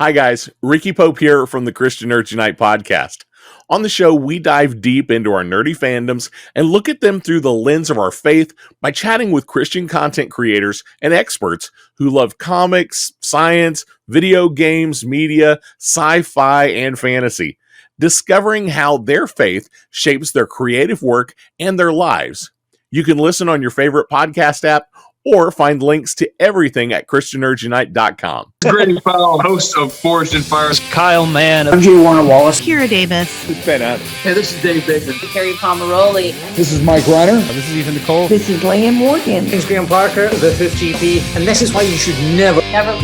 Hi guys, Ricky Pope here from the Christian Nerds Unite podcast. On the show, we dive deep into our nerdy fandoms and look at them through the lens of our faith by chatting with Christian content creators and experts who love comics, science, video games, media, sci-fi, and fantasy, discovering how their faith shapes their creative work and their lives. You can listen on your favorite podcast app or find links to everything at ChristianNerdsUnite.com. Great Powell, host of Forged in Fire. Kyle Mann. I'm J. Warner Wallace. Kira Davis. This is Ben Adams. Hey, this is Dave Baker. Carrie Pomeroli. This is Mike Reiner. This is Ethan Nicole. This is Leanne Morgan. It's Graham Parker, the 5th GP, and this is why you should never. How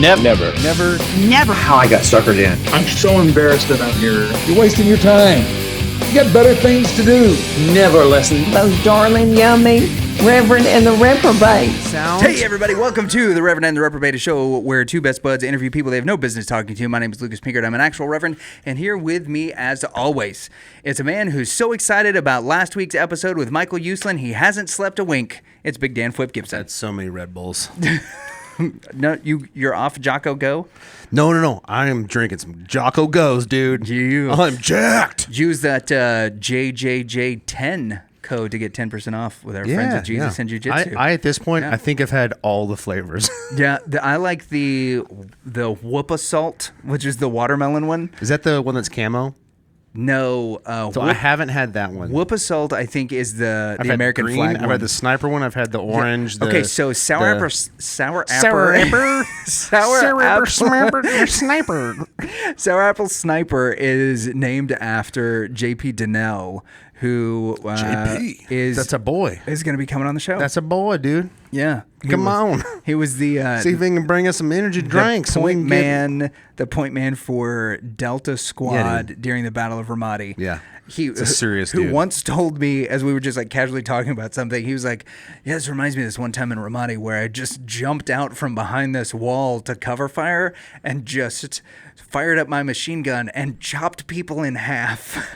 I got suckered in. I'm so embarrassed that I'm here. You're wasting your time. You got better things to do. Never listen. Those darling, yummy Reverend and the Reprobate. Hey everybody, welcome to the Reverend and the Reprobate, a show where two best buds interview people they have no business talking to. My name is Lucas Pinkert. I'm an actual Reverend, and here with me, as always, it's a man who's so excited about last week's episode with Michael Uslan, he hasn't slept a wink. It's Big Dan Flip Gibson. That's so many Red Bulls. No, you're off Jocko Go? No. I am drinking some Jocko Go's, dude. I'm jacked. Use that JJJ10 code to get 10% off with our friends at Jesus and Jiu-Jitsu. I at this point, I think I've had all the flavors. Yeah, I like the Whoop Assault, which is the watermelon one. Is that the one that's camo? No. So I haven't had that one. Whoop Assault, I think, is the had American green, flag I've one. had the sniper one. I've had the orange. Okay, so sour apple sniper. Sour apple sniper is named after JP Donnell, who that's a boy. Is going to be coming on the show. That's a boy, dude. Yeah. Come on. He was the see if he can bring us some energy drinks. The point man for Delta Squad during the Battle of Ramadi. Yeah. It's a serious dude. Who once told me, as we were just like casually talking about something, he was like, yeah, this reminds me of this one time in Ramadi where I just jumped out from behind this wall to cover fire and just fired up my machine gun and chopped people in half.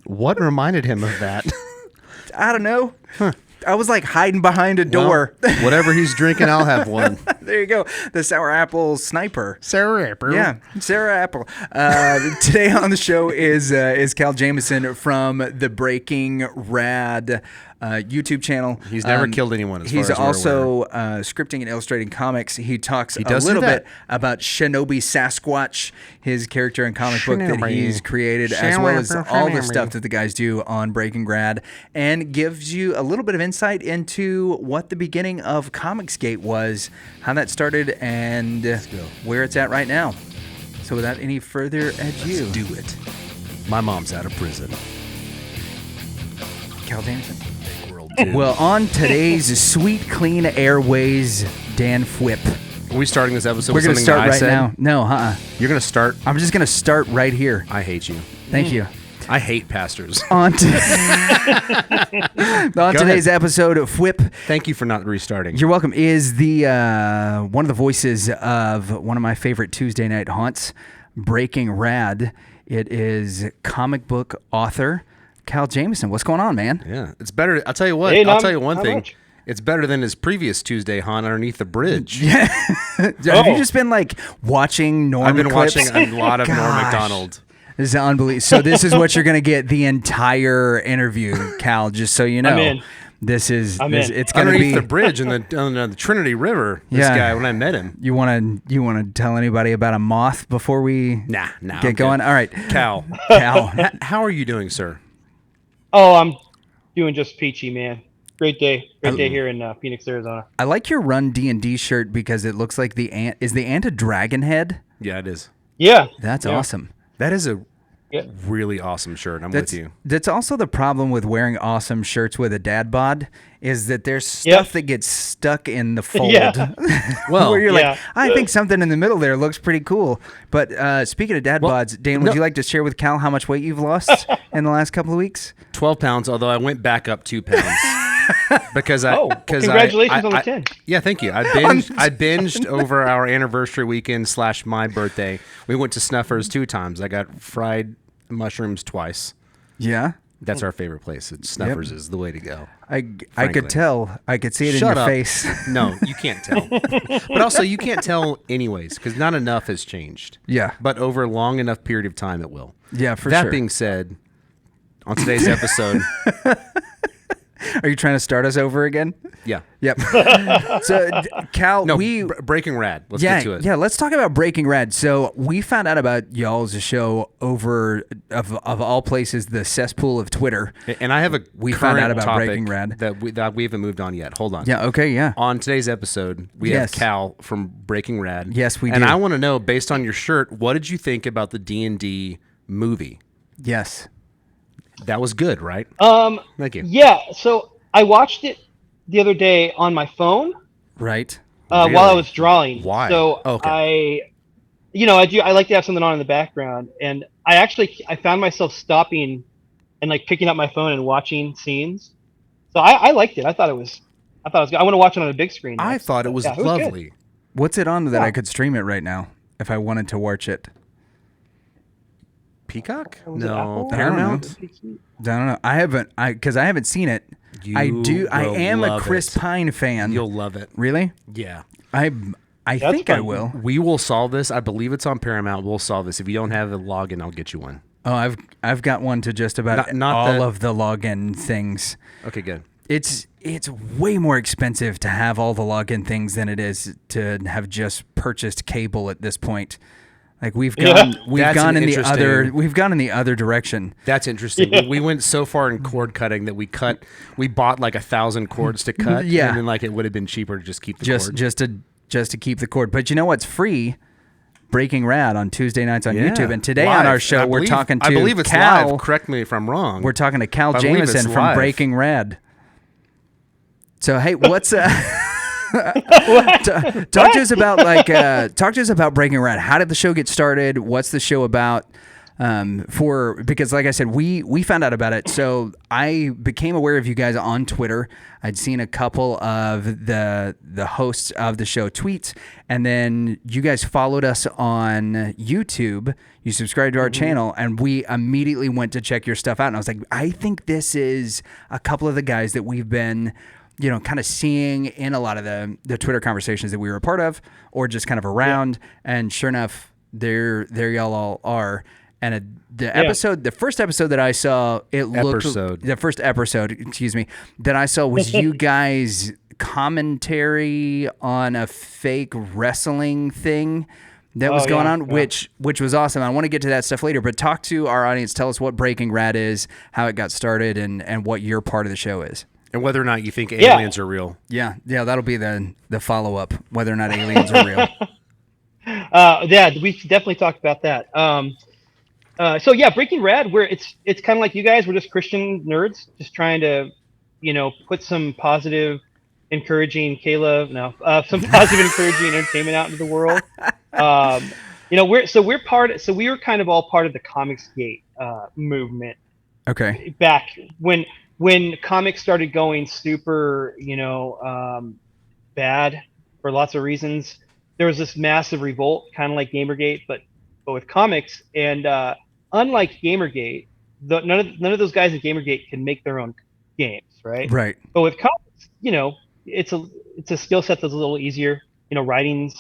What reminded him of that? I don't know. I was like hiding behind a door. Well, whatever he's drinking, I'll have one. There you go. The sour apple sniper. Sour apple. Yeah, sour apple. Today on the show is Cal Jameson from the Breaking Rad YouTube channel. He's never killed anyone. He's also scripting and illustrating comics. He talks a little bit about Shinobi Sasquatch, his character and comic book that he's created, as well as all the stuff that the guys do on Breaking Rad, and gives you a little bit of insight into what the beginning of Comicsgate was, how that started, and where it's at right now. So without any further ado, let's do it. My mom's out of prison. Cal Jameson. Well, on today's Sweet Clean Airways, Dan Fwip. Are we starting this episode We're with going to something start that I right said? now. No, You're going to start? I'm just going to start right here. I hate you. Thank you. I hate pastors. On today's episode of Fwip. Thank you for not restarting. You're welcome. Is the one of the voices of one of my favorite Tuesday night haunts, Breaking Rad. It is comic book author Cal Jameson. What's going on, man? Yeah, it's better. I'll tell you what. I'll tell you one thing. Much. It's better than his previous Tuesday haunt underneath the bridge. Yeah. Have you just been like watching Norm? I've been clips? watching a lot of Norm Macdonald. This is unbelievable. So this is what you're going to get the entire interview, Cal. Just so you know, I'm in. It's going to be underneath the bridge in the Trinity River. This guy, when I met him. You want to tell anybody about a moth before we get going? All right, Cal. How are you doing, sir? Oh, I'm doing just peachy, man. Great day here in Phoenix, Arizona. I like your Run D&D shirt because it looks like the ant. Is the ant a dragon head? Yeah, it is. Yeah, that's awesome. That is a really awesome shirt. I'm with you. That's also the problem with wearing awesome shirts with a dad bod is that there's stuff that gets stuck in the fold. Yeah. Well, where you're like, I think something in the middle there looks pretty cool. But speaking of dad bods, Dan, would you like to share with Cal how much weight you've lost in the last couple of weeks? 12 pounds, although I went back up 2 pounds. Because congratulations on the 10. Yeah, thank you. I binged over our anniversary weekend / my birthday. We went to Snuffers 2 times. I got fried mushrooms twice. Yeah. That's our favorite place. Snuffers is the way to go. I could tell. I could see it in your face. No, you can't tell. But also, you can't tell anyways, because not enough has changed. Yeah. But over a long enough period of time, it will. Yeah, for that sure. That being said, on today's episode... Are you trying to start us over again? Yeah. Yep. So, Cal, Breaking Rad. Let's get to it. Yeah, let's talk about Breaking Rad. So we found out about y'all's show over, of all places, the cesspool of Twitter. And I have we found out about Breaking Rad. That we haven't moved on yet. Hold on. Yeah, okay, yeah. On today's episode, we have Cal from Breaking Rad. Yes, we do. And I want to know, based on your shirt, what did you think about the D&D movie? Yes. That was good, right? Thank you. Yeah, so I watched it the other day on my phone. Right. While I was drawing. Why? So I like to have something on in the background, and I found myself stopping and like picking up my phone and watching scenes. So I liked it. I thought it was good. I want to watch it on a big screen. I thought it was lovely. Good. What's it on that I could stream it right now if I wanted to watch it? Peacock? No, Paramount? I don't know. I haven't seen it. I am a Chris Pine fan. You'll love it. Really? Yeah. I think fun. I will. We will solve this. I believe it's on Paramount. We'll solve this. If you don't have a login, I'll get you one. Oh, I've got one to just about all of the login things. Okay, good. It's way more expensive to have all the login things than it is to have just purchased cable at this point. Like we've gone in the other direction. That's interesting. We went so far in cord cutting that we bought like 1,000 cords to cut. Yeah. And then like it would have been cheaper to just keep the cord. Just to keep the cord. But you know what's free? Breaking Rad on Tuesday nights on YouTube. And today on our show we're talking to I believe it's Cal. live. Correct me if I'm wrong. We're talking to Cal Jameson from Breaking Rad. So hey, what's talk to us about Breaking Rad. How did the show get started? What's the show about? Because like I said, we found out about it. So I became aware of you guys on Twitter. I'd seen a couple of the hosts of the show tweets, and then you guys followed us on YouTube. You subscribed to our channel, and we immediately went to check your stuff out. And I was like, I think this is a couple of the guys that we've been, kind of seeing in a lot of the Twitter conversations that we were a part of, or just kind of around. Yeah. And sure enough, there y'all all are. And the first episode that I saw, the first episode, that I saw was you guys commentary on a fake wrestling thing that was going on, which was awesome. I want to get to that stuff later, but talk to our audience. Tell us what Breaking Rad is, how it got started, and what your part of the show is. And whether or not you think aliens are real. Yeah, that'll be the follow-up, whether or not aliens are real. We definitely talked about that. Breaking Rad, where it's kind of like you guys, we're just Christian nerds, just trying to, put some positive, encouraging some positive, encouraging entertainment out into the world. We were kind of all part of the Comicsgate movement. Okay. Back when comics started going super, bad for lots of reasons, there was this massive revolt, kind of like Gamergate, but with comics. And unlike Gamergate, none of those guys at Gamergate can make their own games, right? Right. But with comics, it's a skill set that's a little easier. Writing.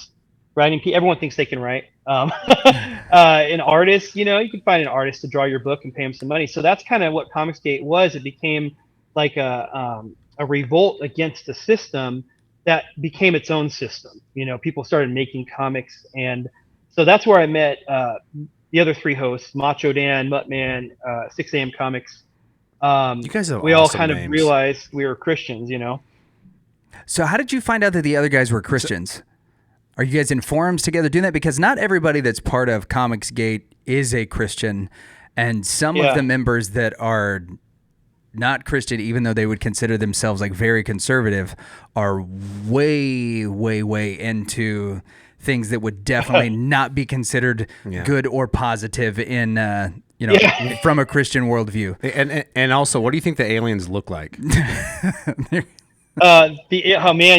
Everyone thinks they can write. An artist, you can find an artist to draw your book and pay him some money. So that's kind of what Comicsgate was. It became like a revolt against the system that became its own system. People started making comics, and so that's where I met the other three hosts, Macho Dan, Muttman, 6 AM Comics. You guys have we awesome all kind names. of realized we were Christians, So how did you find out that the other guys were Christians? Are you guys in forums together doing that? Because not everybody that's part of Comicsgate is a Christian, and some of the members that are not Christian, even though they would consider themselves like very conservative, are way, way, way into things that would definitely not be considered good or positive in from a Christian worldview. And also, what do you think the aliens look like? Man,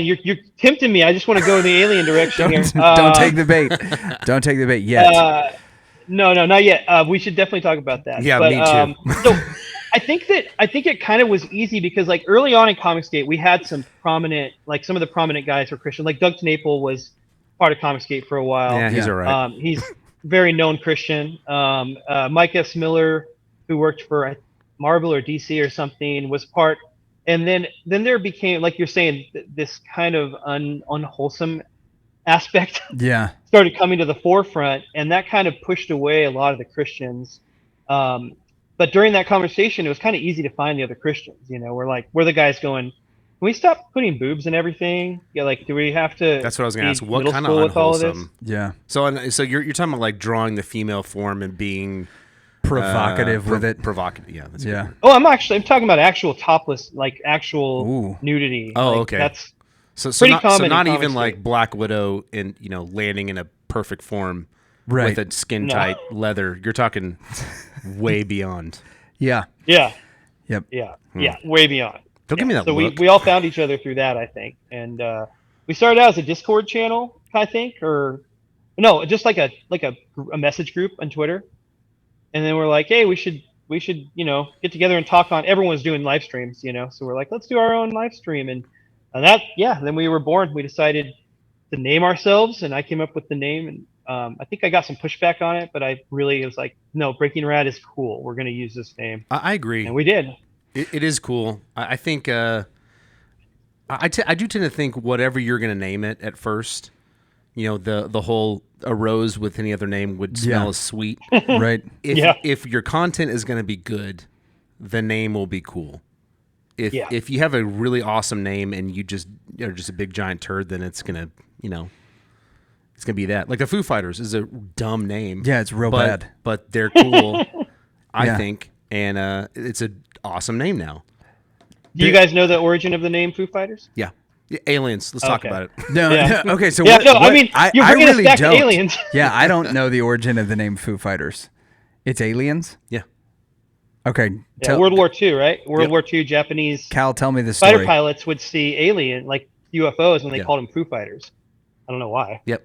you're tempting me. I just want to go in the alien direction here. Don't take the bait. Don't take the bait yet. No, not yet. We should definitely talk about that. Yeah, me too. So I think it kind of was easy because like early on in Comicsgate, we had some prominent, like some of the prominent guys were Christian. Like Doug Tnaple was part of Comicsgate for a while. Yeah, he's all right. He's very known Christian. Mike S. Miller, who worked for Marvel or DC or something, was part. And then there became, like you're saying, this kind of unwholesome aspect started coming to the forefront, and that kind of pushed away a lot of the Christians. But during that conversation, it was kind of easy to find the other Christians. You know, we're the guys going, can we stop putting boobs and everything? Yeah, like, do we have to? That's what I was going to ask. What kind of unwholesome? Yeah. So you're talking about like drawing the female form and being provocative with it. Provocative, yeah. That's good. Oh, I'm talking about actual topless, like actual nudity. Oh, like, okay. That's pretty common. So not even like Black Widow in landing in a perfect form with a skin tight leather. You're talking way beyond. Yeah. Yeah. Yep. Yeah. Yeah. Way beyond. Don't give me that so look. we all found each other through that, I think. And we started out as a Discord channel, I think, or no, just like a message group on Twitter. And then we're like, hey, we should get together and talk on. Everyone was doing live streams, so we're like, let's do our own live stream. And then we were born. We decided to name ourselves, and I came up with the name. And I think I got some pushback on it, but I really was like, no, Breaking Rad is cool. We're going to use this name. I agree. And we did. It is cool. I think I do tend to think whatever you're going to name it at first, the whole a rose with any other name would smell as sweet. Right. If your content is going to be good, the name will be cool. If you have a really awesome name and you just are just a big giant turd, then it's going to, it's going to be that. Like the Foo Fighters is a dumb name. Yeah, it's real bad. But they're cool, I think, and it's an awesome name now. Do you guys know the origin of the name Foo Fighters? Yeah. Aliens. Let's talk about it. No. Okay. So I really don't. Aliens. Yeah, I don't know the origin of the name Foo Fighters. It's aliens. Yeah. Okay. Yeah, World War II, right? World War II, Japanese. Cal, tell me the story. Fighter pilots would see alien, like UFOs, and they called them Foo Fighters. I don't know why. Yep.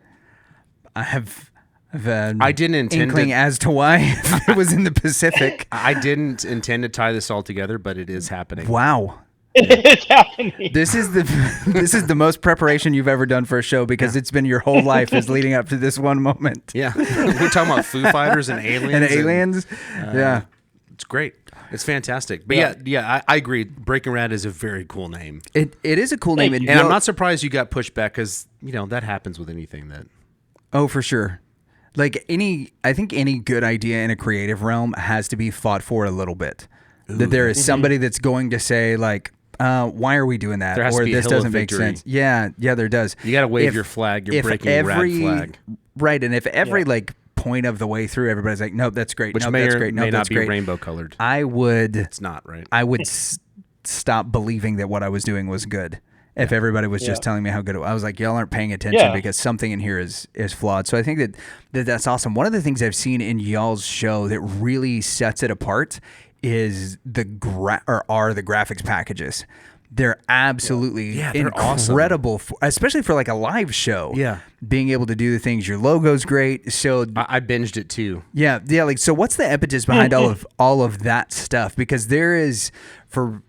I have. I didn't intend inkling as to why it was in the Pacific. I didn't intend to tie this all together, but it is happening. Wow. It's happening. This is the most preparation you've ever done for a show because it's been your whole life is leading up to this one moment. Yeah, we're talking about Foo Fighters and aliens. Yeah, it's great. It's fantastic. But yeah, I agree. Breaking Rad is a very cool name. It is a cool name, and I'm not surprised you got pushed back because that happens with anything that. Oh, for sure. Like I think any good idea in a creative realm has to be fought for a little bit. Ooh. That there is somebody that's going to say like, why are we doing that? There has to be this a hill doesn't of make victory. sense. Yeah, there does. You got to wave your flag, your Breaking Rad flag. Right, and if every point of the way through, everybody's like, nope, that's great. Which nope, may that's or great. may nope, not that's be great. rainbow colored. It's not, right? I would stop believing that what I was doing was good. If everybody was just telling me how good it was. I was like, y'all aren't paying attention because something in here is flawed. So I think that's awesome. One of the things I've seen in y'all's show that really sets it apart is the graphics packages. They're absolutely they're incredible, awesome. Especially for like a live show. Yeah. Being able to do the things. Your logo's great. So I binged it too. Yeah. Like, so what's the impetus behind all of that stuff? Because there is for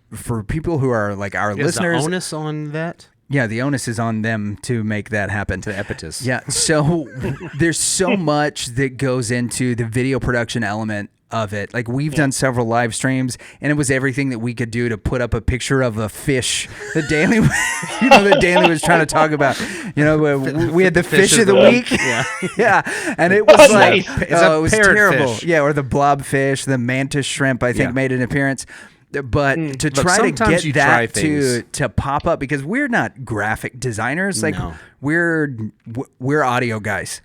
people who are like our listeners. The onus on that? Yeah, the onus is on them to make that happen. To the impetus. Yeah. So there's so much that goes into the video production element of it. Like we've done several live streams and it was everything that we could do to put up a picture of a fish that Danley that Danley was trying to talk about. We had the fish of the week. Yeah. And it was like it was terrible. Fish. Yeah, or the blobfish, the mantis shrimp I think made an appearance. But to try to get that to pop up, because we're not graphic designers, like we're audio guys,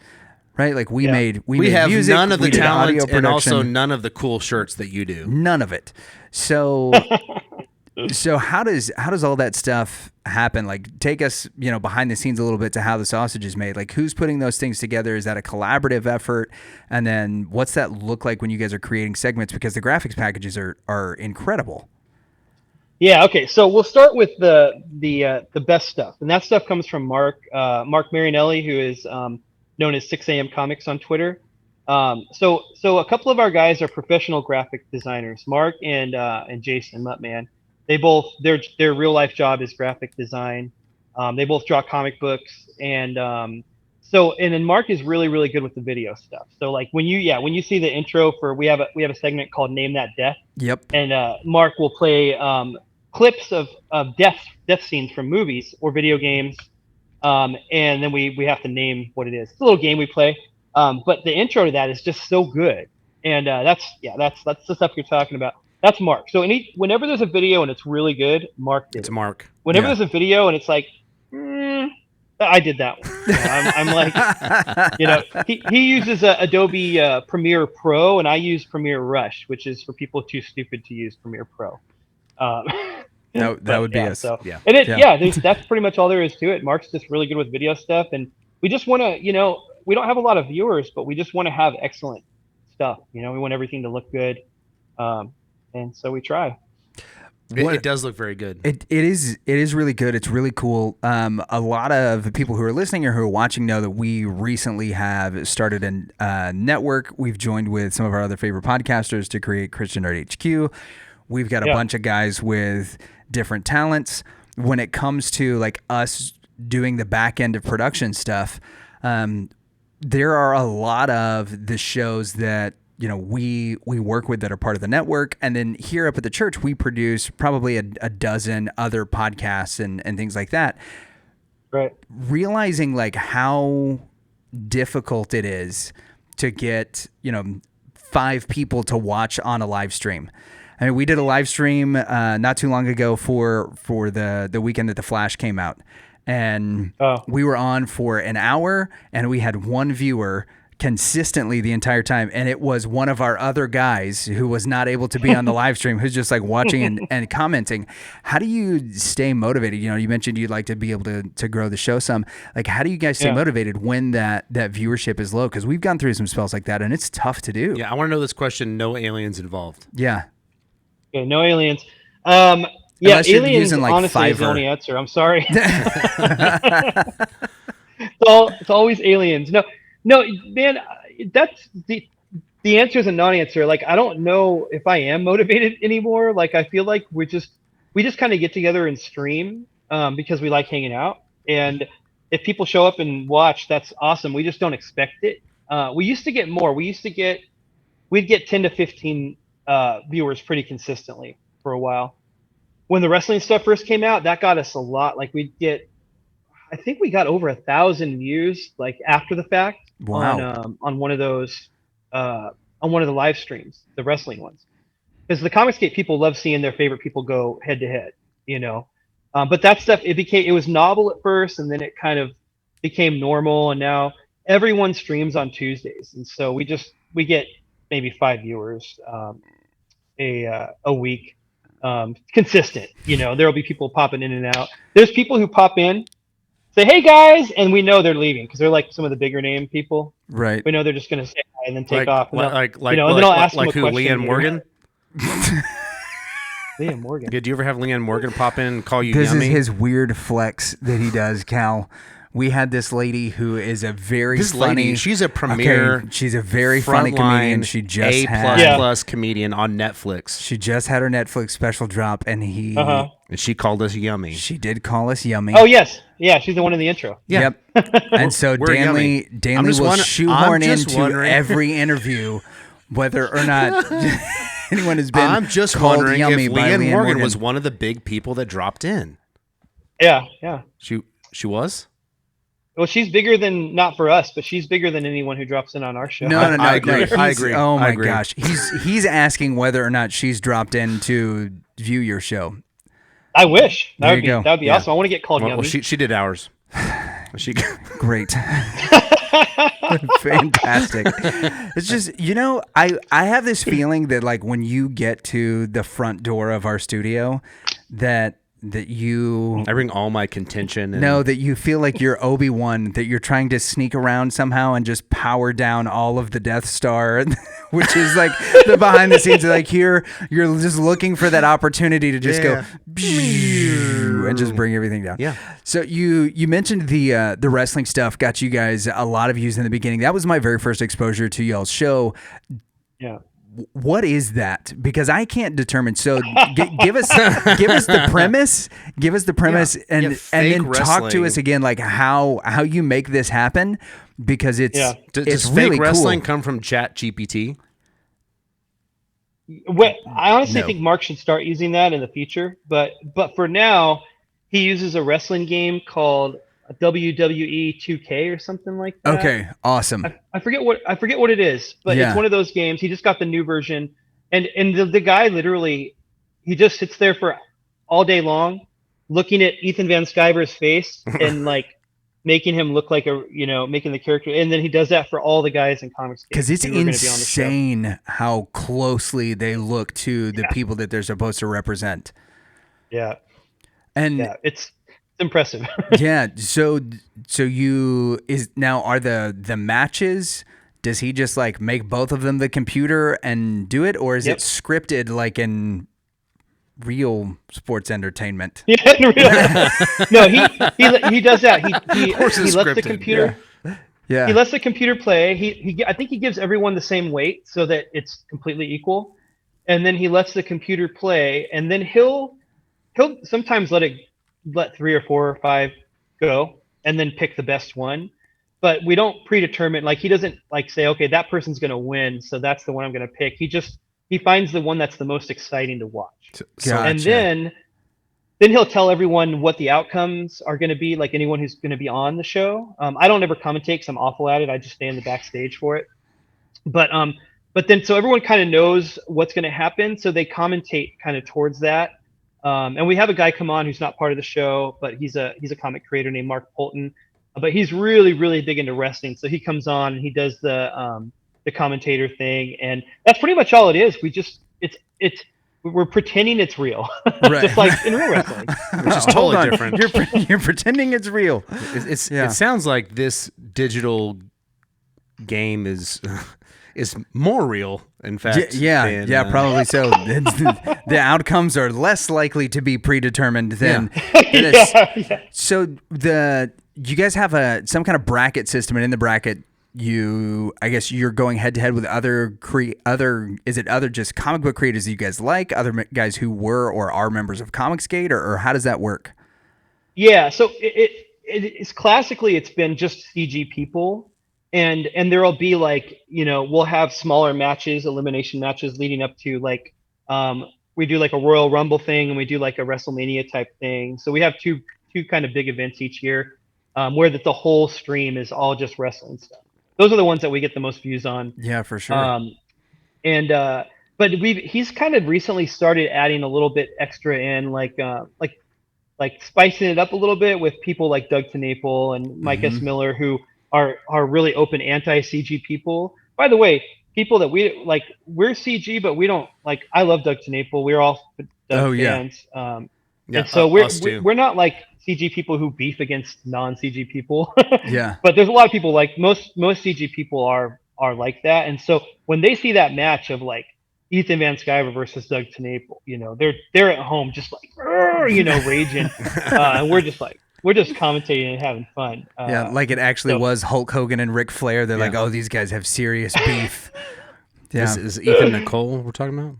right? Like we have music, none of the talent and also production. none of the cool shirts that you do. None of it. So how does all that stuff happen? Like take us, behind the scenes a little bit to how the sausage is made. Like who's putting those things together? Is that a collaborative effort? And then what's that look like when you guys are creating segments? Because the graphics packages are incredible. Yeah. Okay. So we'll start with the best stuff, and that stuff comes from Mark Marinelli, who is known as 6 a.m. Comics on Twitter. So a couple of our guys are professional graphic designers, Mark and Jason Muttman. They both their real life job is graphic design. They both draw comic books, and then Mark is really, really good with the video stuff. So like when you see the intro for we have a segment called Name That Death. Yep. And Mark will play clips of death scenes from movies or video games, and then we have to name what it is. It's a little game we play. But the intro to that is just so good, and that's the stuff you're talking about. That's Mark. So whenever there's a video and it's really good, Mark did. It's Mark. Whenever there's a video and it's like, I did that one. I'm like, he uses Adobe Premiere Pro, and I use Premiere Rush, which is for people too stupid to use Premiere Pro. That would be us. So, yeah. And that's pretty much all there is to it. Mark's just really good with video stuff, and we just want to, we don't have a lot of viewers, but we just want to have excellent stuff. We want everything to look good, and so we try. It does look very good. It is really good. It's really cool. A lot of people who are listening or who are watching know that we recently have started a network. We've joined with some of our other favorite podcasters to create Christian Nerd HQ. We've got a bunch of guys with different talents. When it comes to like us doing the back end of production stuff, there are a lot of the shows that we work with that are part of the network, and then here up at the church we produce probably a dozen other podcasts and things like that. Right. Realizing like how difficult it is to get 5 people to watch on a live stream. I mean, we did a live stream not too long ago for the weekend that The Flash came out. And we were on for an hour, and we had one viewer consistently the entire time. And it was one of our other guys who was not able to be on the live stream, who's just like watching and commenting. How do you stay motivated? You mentioned you'd like to be able to grow the show some. Like, how do you guys stay motivated when that viewership is low? Because we've gone through some spells like that, and it's tough to do. Yeah, I want to know this question. No aliens involved. Yeah. Okay, no aliens. Unless you're aliens, using, like, honestly, is the Fiverr. only answer. I'm sorry. It's always aliens. No, man, that's the answer is a non-answer. Like, I don't know if I am motivated anymore. Like, I feel like we just kind of get together and stream because we like hanging out. And if people show up and watch, that's awesome. We just don't expect it. We used to get more. We'd get 10 to 15 viewers pretty consistently for a while. When the wrestling stuff first came out, that got us a lot. Like, I think we got over 1,000 views like after the fact. Wow. On one of those on one of the live streams, the wrestling ones, because the Comicsgate people love seeing their favorite people go head to head, but that stuff, it was novel at first, and then it kind of became normal, and now everyone streams on Tuesdays, and so we get maybe 5 viewers a week, consistent. There'll be people popping in and out. There's people who pop in, say, "Hey guys," and we know they're leaving because they're like some of the bigger name people. Right. We know they're just going to say hi and then take off. And and then I'll ask them a who, question. Leanne Morgan? Leanne Morgan. Did you ever have Leanne Morgan pop in and call you This yummy? is his weird flex that he does, Cal. We had this lady who is a very funny. She's a premier. Okay, she's a very funny comedian. She just A++ comedian on Netflix. She just had her Netflix special drop, and and she called us yummy. She did call us yummy. Oh yes, yeah, she's the one in the intro. Yeah. Yep. And so Danley will shoehorn into every interview, whether or not anyone has been. I'm just called wondering yummy if by Leanne Morgan Morgan was one of the big people that dropped in. Yeah. She was. Well, she's bigger than, not for us, but she's bigger than anyone who drops in on our show. No. I agree. I agree. Oh my I agree. gosh, he's asking whether or not she's dropped in to view your show. I wish. That would be Yeah. awesome. I want to get called yummy. Well, she did ours. Great. Fantastic. It's just, I have this feeling that like when you get to the front door of our studio that you... I bring all my contention. That you feel like you're Obi-Wan, that you're trying to sneak around somehow and just power down all of the Death Star, which is like the behind the scenes. Like you're just looking for that opportunity to just go and just bring everything down. Yeah. So you mentioned the wrestling stuff got you guys a lot of views in the beginning. That was my very first exposure to y'all's show. Yeah. What is that? Because I can't determine. So give us the premise. Give us the premise, and then talk to us again, like how you make this happen. Because it's does really fake wrestling cool. come from Chat GPT? Well, I honestly think Mark should start using that in the future. But for now, he uses a wrestling game called WWE 2K or something like that. Okay, awesome. I forget what it is, but it's one of those games. He just got the new version, and the guy literally, he just sits there for all day long, looking at Ethan Van Sciver's face and like making him look like making the character, and then he does that for all the guys in Comicsgate. Because it's insane how closely they look to the people that they're supposed to represent. Yeah, and it's impressive. Yeah. So are the matches? Does he just like make both of them the computer and do it, or is it scripted like in real sports entertainment? Yeah, no, he does that. He lets the computer. Yeah. He lets the computer play. I think he gives everyone the same weight so that it's completely equal, and then he lets the computer play, and then he'll sometimes let 3 or 4 or 5 go, and then pick the best one. But we don't predetermine. Like he doesn't like say, okay, that person's going to win, so that's the one I'm going to pick. He finds the one that's the most exciting to watch. Gotcha. And then he'll tell everyone what the outcomes are going to be, like anyone who's going to be on the show. I don't ever commentate because I'm awful at it. I just stay in the backstage for it. But then so everyone kind of knows what's going to happen, so they commentate kind of towards that. And we have a guy come on who's not part of the show, but he's a comic creator named Mark Polton. But he's really, really big into wrestling, so he comes on and he does the commentator thing, and that's pretty much all it is. We're pretending it's real, right. Just like in real wrestling, which is totally different. You're pretending it's real. It sounds like this digital game is more real. In fact, probably so. The outcomes are less likely to be predetermined than. So you guys have some kind of bracket system, and in the bracket, I guess you're going head to head with other just comic book creators that you guys like, other guys who were or are members of Comicsgate, or how does that work? Yeah, so it's classically it's been just CG people, and there'll be like we'll have smaller matches, elimination matches leading up to like we do like a Royal Rumble thing, and we do like a WrestleMania type thing. So we have two kind of big events each year where the whole stream is all just wrestling stuff. Those are the ones that we get the most views on. Yeah, for sure. But he's kind of recently started adding a little bit extra in, like spicing it up a little bit with people like Doug TeNapel and Mike S. Miller, who are really open anti-CG people. By the way, people that we're CG, but we don't like. I love Doug TeNapel. We're all Doug fans. And so we're not like CG people who beef against non-CG people. Yeah. But there's a lot of people like most CG people are like that. And so when they see that match of like Ethan Van Sciver versus Doug TeNapel, they're at home just like raging, and we're just commentating and having fun. Like it actually was Hulk Hogan and Ric Flair. They're like, oh, these guys have serious beef. Yeah. Is Ethan Nicole we're talking about?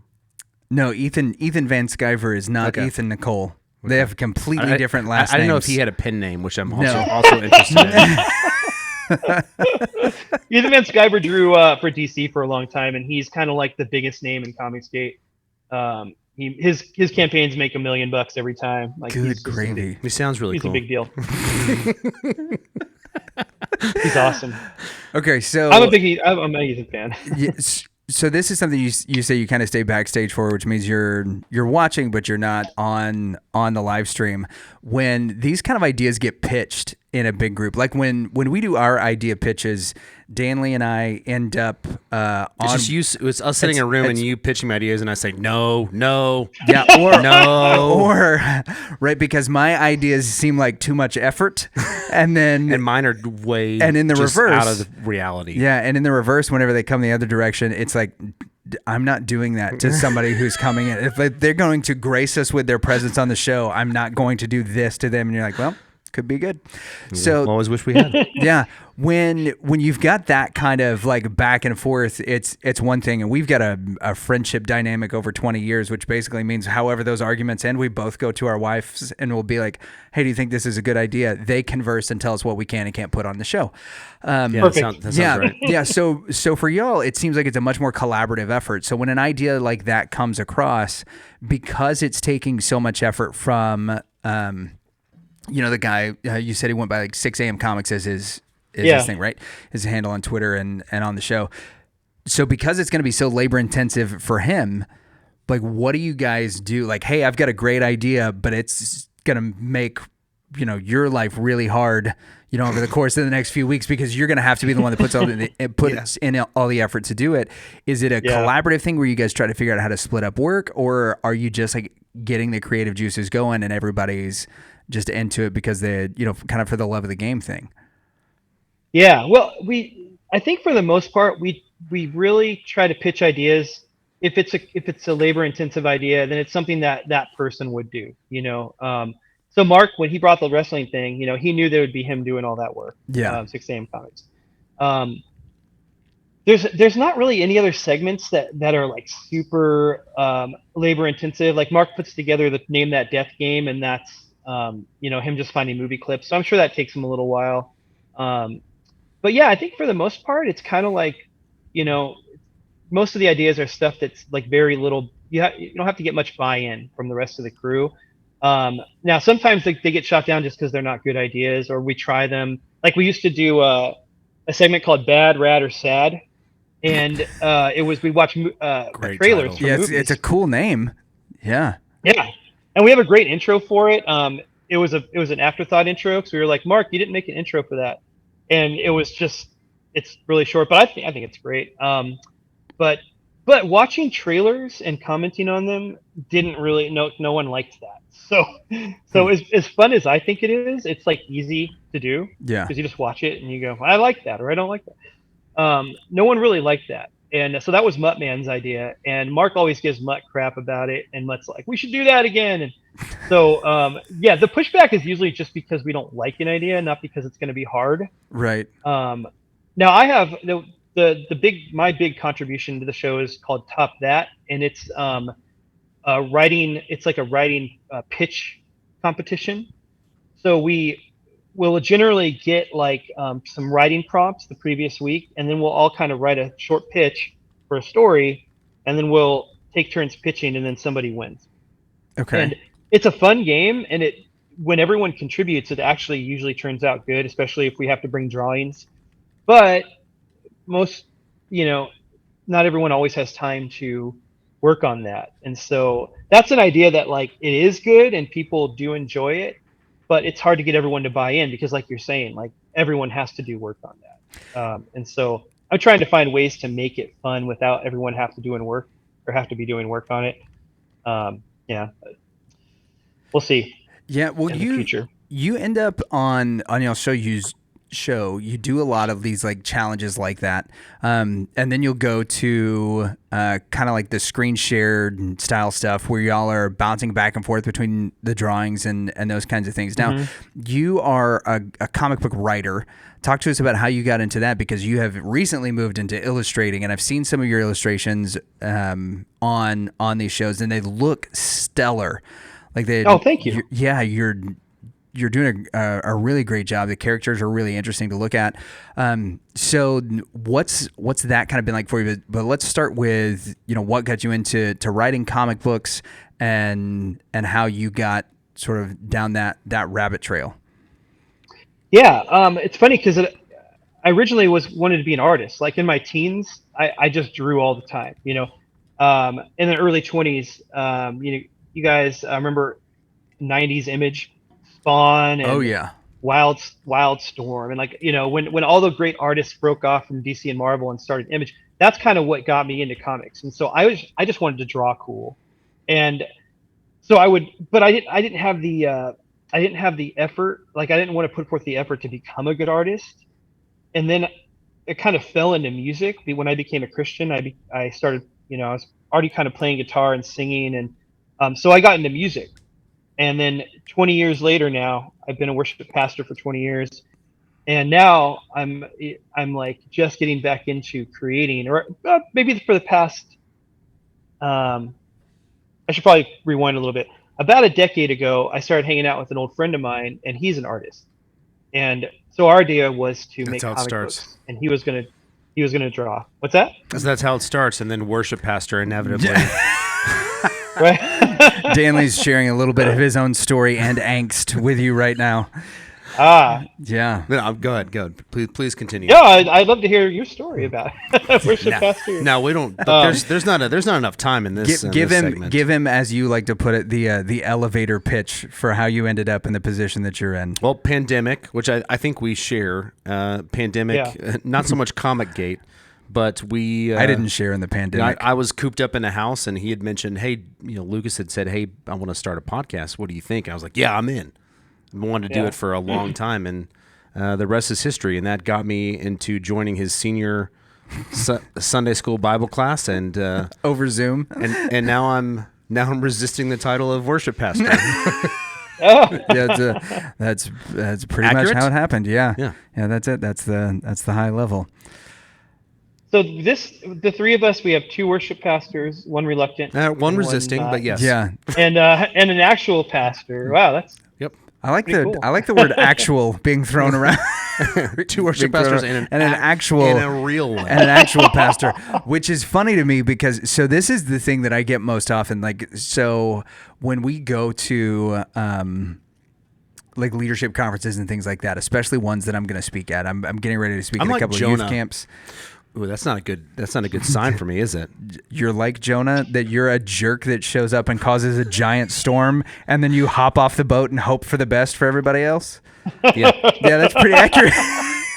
No, Ethan Van Sciver is not Ethan Nicole. They have completely different last names. I didn't know if he had a pen name, which I'm also interested in. Ethan Van Sciver drew for DC for a long time, and he's kind of like the biggest name in Comicsgate. His campaigns make $1 million every time. Like, good gravy. He sounds really cool. He's a big deal. He's awesome. Okay, so I'm an Ethan fan. Yes. So this is something you say you kind of stay backstage for, which means you're watching, but you're not on the live stream. When these kind of ideas get pitched in a big group, like when we do our idea pitches, Danley and I end up it's us sitting in a room and you pitching my ideas, and I say no, yeah, or no, or right, because my ideas seem like too much effort, and then and mine are way and in the reverse out of the reality. Yeah, and in the reverse, whenever they come the other direction, it's like I'm not doing that to somebody who's coming in. If they're going to grace us with their presence on the show, I'm not going to do this to them. And you're like, well, could be good. So always wish we had. Yeah. When you've got that kind of like back and forth, it's one thing. And we've got a friendship dynamic over 20 years, which basically means however those arguments end, we both go to our wives and we'll be like, hey, do you think this is a good idea? They converse and tell us what we can and can't put on the show. That sounds right. Yeah. So for y'all, it seems like it's a much more collaborative effort. So when an idea like that comes across, because it's taking so much effort from, the guy, you said he went by like 6 a.m. Comics as his thing, right? His handle on Twitter and on the show. So because it's going to be so labor intensive for him, like, what do you guys do? Like, hey, I've got a great idea, but it's going to make, your life really hard, over the course of the next few weeks, because you're going to have to be the one that puts in all the effort to do it. Is it a collaborative thing where you guys try to figure out how to split up work, or are you just like getting the creative juices going and everybody's just into it because they, kind of for the love of the game thing? Yeah, well, I think for the most part, we really try to pitch ideas. If it's a labor intensive idea, then it's something that person would do, So Mark, when he brought the wrestling thing, he knew there would be him doing all that work. 6 a.m. Comics. There's not really any other segments that are like super labor intensive. Like Mark puts together the Name That Death game, and that's him just finding movie clips. So I'm sure that takes him a little while. But yeah, I think for the most part, it's kind of like, most of the ideas are stuff that's like very little. You don't have to get much buy-in from the rest of the crew. Now, sometimes they get shot down just because they're not good ideas, or we try them. Like we used to do a segment called Bad, Rad, or Sad, and we watch trailers. Yeah, it's a cool name. Yeah. Yeah, and we have a great intro for it. It was an afterthought intro because we were like, Mark, you didn't make an intro for that, and it's really short, but I think it's great. But watching trailers and commenting on them didn't really no one liked that. So as fun as I think it is, it's like easy to do. Yeah. Because you just watch it and you go, I like that, or I don't like that. No one really liked that. And so that was Muttman's idea. And Mark always gives Mutt crap about it. And Mutt's like, we should do that again. And so, the pushback is usually just because we don't like an idea, not because it's going to be hard. Right. Now I have my big contribution to the show is called Top That. And it's it's like a writing pitch competition. So we will generally get like some writing prompts the previous week, and then we'll all kind of write a short pitch for a story, and then we'll take turns pitching, and then somebody wins. Okay. And it's a fun game, and when everyone contributes, it actually usually turns out good, especially if we have to bring drawings. But most, not everyone always has time to work on that. And so that's an idea that like it is good and people do enjoy it, but it's hard to get everyone to buy in because like you're saying, like everyone has to do work on that. And so I'm trying to find ways to make it fun without everyone have to be doing work on it. We'll see. Yeah. Well, in the future. You end up on your show, you do a lot of these like challenges like that, and then you'll go to kind of like the screen shared style stuff where y'all are bouncing back and forth between the drawings and those kinds of things. Now, you are a comic book writer. Talk to us about how you got into that, because you have recently moved into illustrating, and I've seen some of your illustrations on these shows, and they look stellar. Like thank you. You're doing a really great job. The characters are really interesting to look at. So what's that kind of been like for you? But let's start with, what got you into writing comic books and how you got sort of down that rabbit trail. Yeah. It's funny because I originally wanted to be an artist. Like in my teens, I just drew all the time, in the early 20s, you guys remember 90s Image, Spawn, and Wild Storm, and like when all the great artists broke off from DC and Marvel and started Image, that's kind of what got me into comics. And so I just wanted to draw cool, and so I didn't have the effort. Like I didn't want to put forth the effort to become a good artist. And then it kind of fell into music. When I became a Christian, I started I was already kind of playing guitar and singing, and so I got into music. And then 20 years later, now I've been a worship pastor for 20 years, and now I'm like just getting back into creating, or maybe for the past. I should probably rewind a little bit. About a decade ago, I started hanging out with an old friend of mine, and he's an artist. And so our idea was to make comic books, and he was gonna draw. What's that? So that's how it starts, and then worship pastor inevitably. Right. Danley's sharing a little bit of his own story and angst with you right now. Yeah. No, go ahead. Please continue. Yeah, I'd love to hear your story about worship pastor. No, we don't. There's not enough time in this. Give this him, segment. give him, as you like to put it, the elevator pitch for how you ended up in the position that you're in. Well, pandemic, which I think we share. Pandemic, not so much Comicsgate, but we. I didn't share in the pandemic. I was cooped up in a house, and he had mentioned, hey, Lucas had said, hey, I want to start a podcast. What do you think? And I was like, yeah, I'm in. I wanted to do it for a long time, and the rest is history. And that got me into joining his senior Sunday school Bible class, and over Zoom. And now I'm resisting the title of worship pastor. Yeah, that's pretty Accurate? much how it happened. Yeah. Yeah. That's it. That's the high level. So the three of us, we have two worship pastors, one reluctant, one resisting, but yes, yeah, and an actual pastor. Wow, that's. I like pretty cool. I like the word "actual" being thrown around. Two worship pastors and an actual and a real one, and an actual pastor, which is funny to me because this is the thing that I get most often. Like, so when we go to like leadership conferences and things like that, especially ones that I'm going to speak at, I'm getting ready to speak at a couple of youth camps. Ooh, that's not a good sign for me, is it? You're like Jonah, that you're a jerk that shows up and causes a giant storm, and then you hop off the boat and hope for the best for everybody else. Yeah, that's pretty accurate.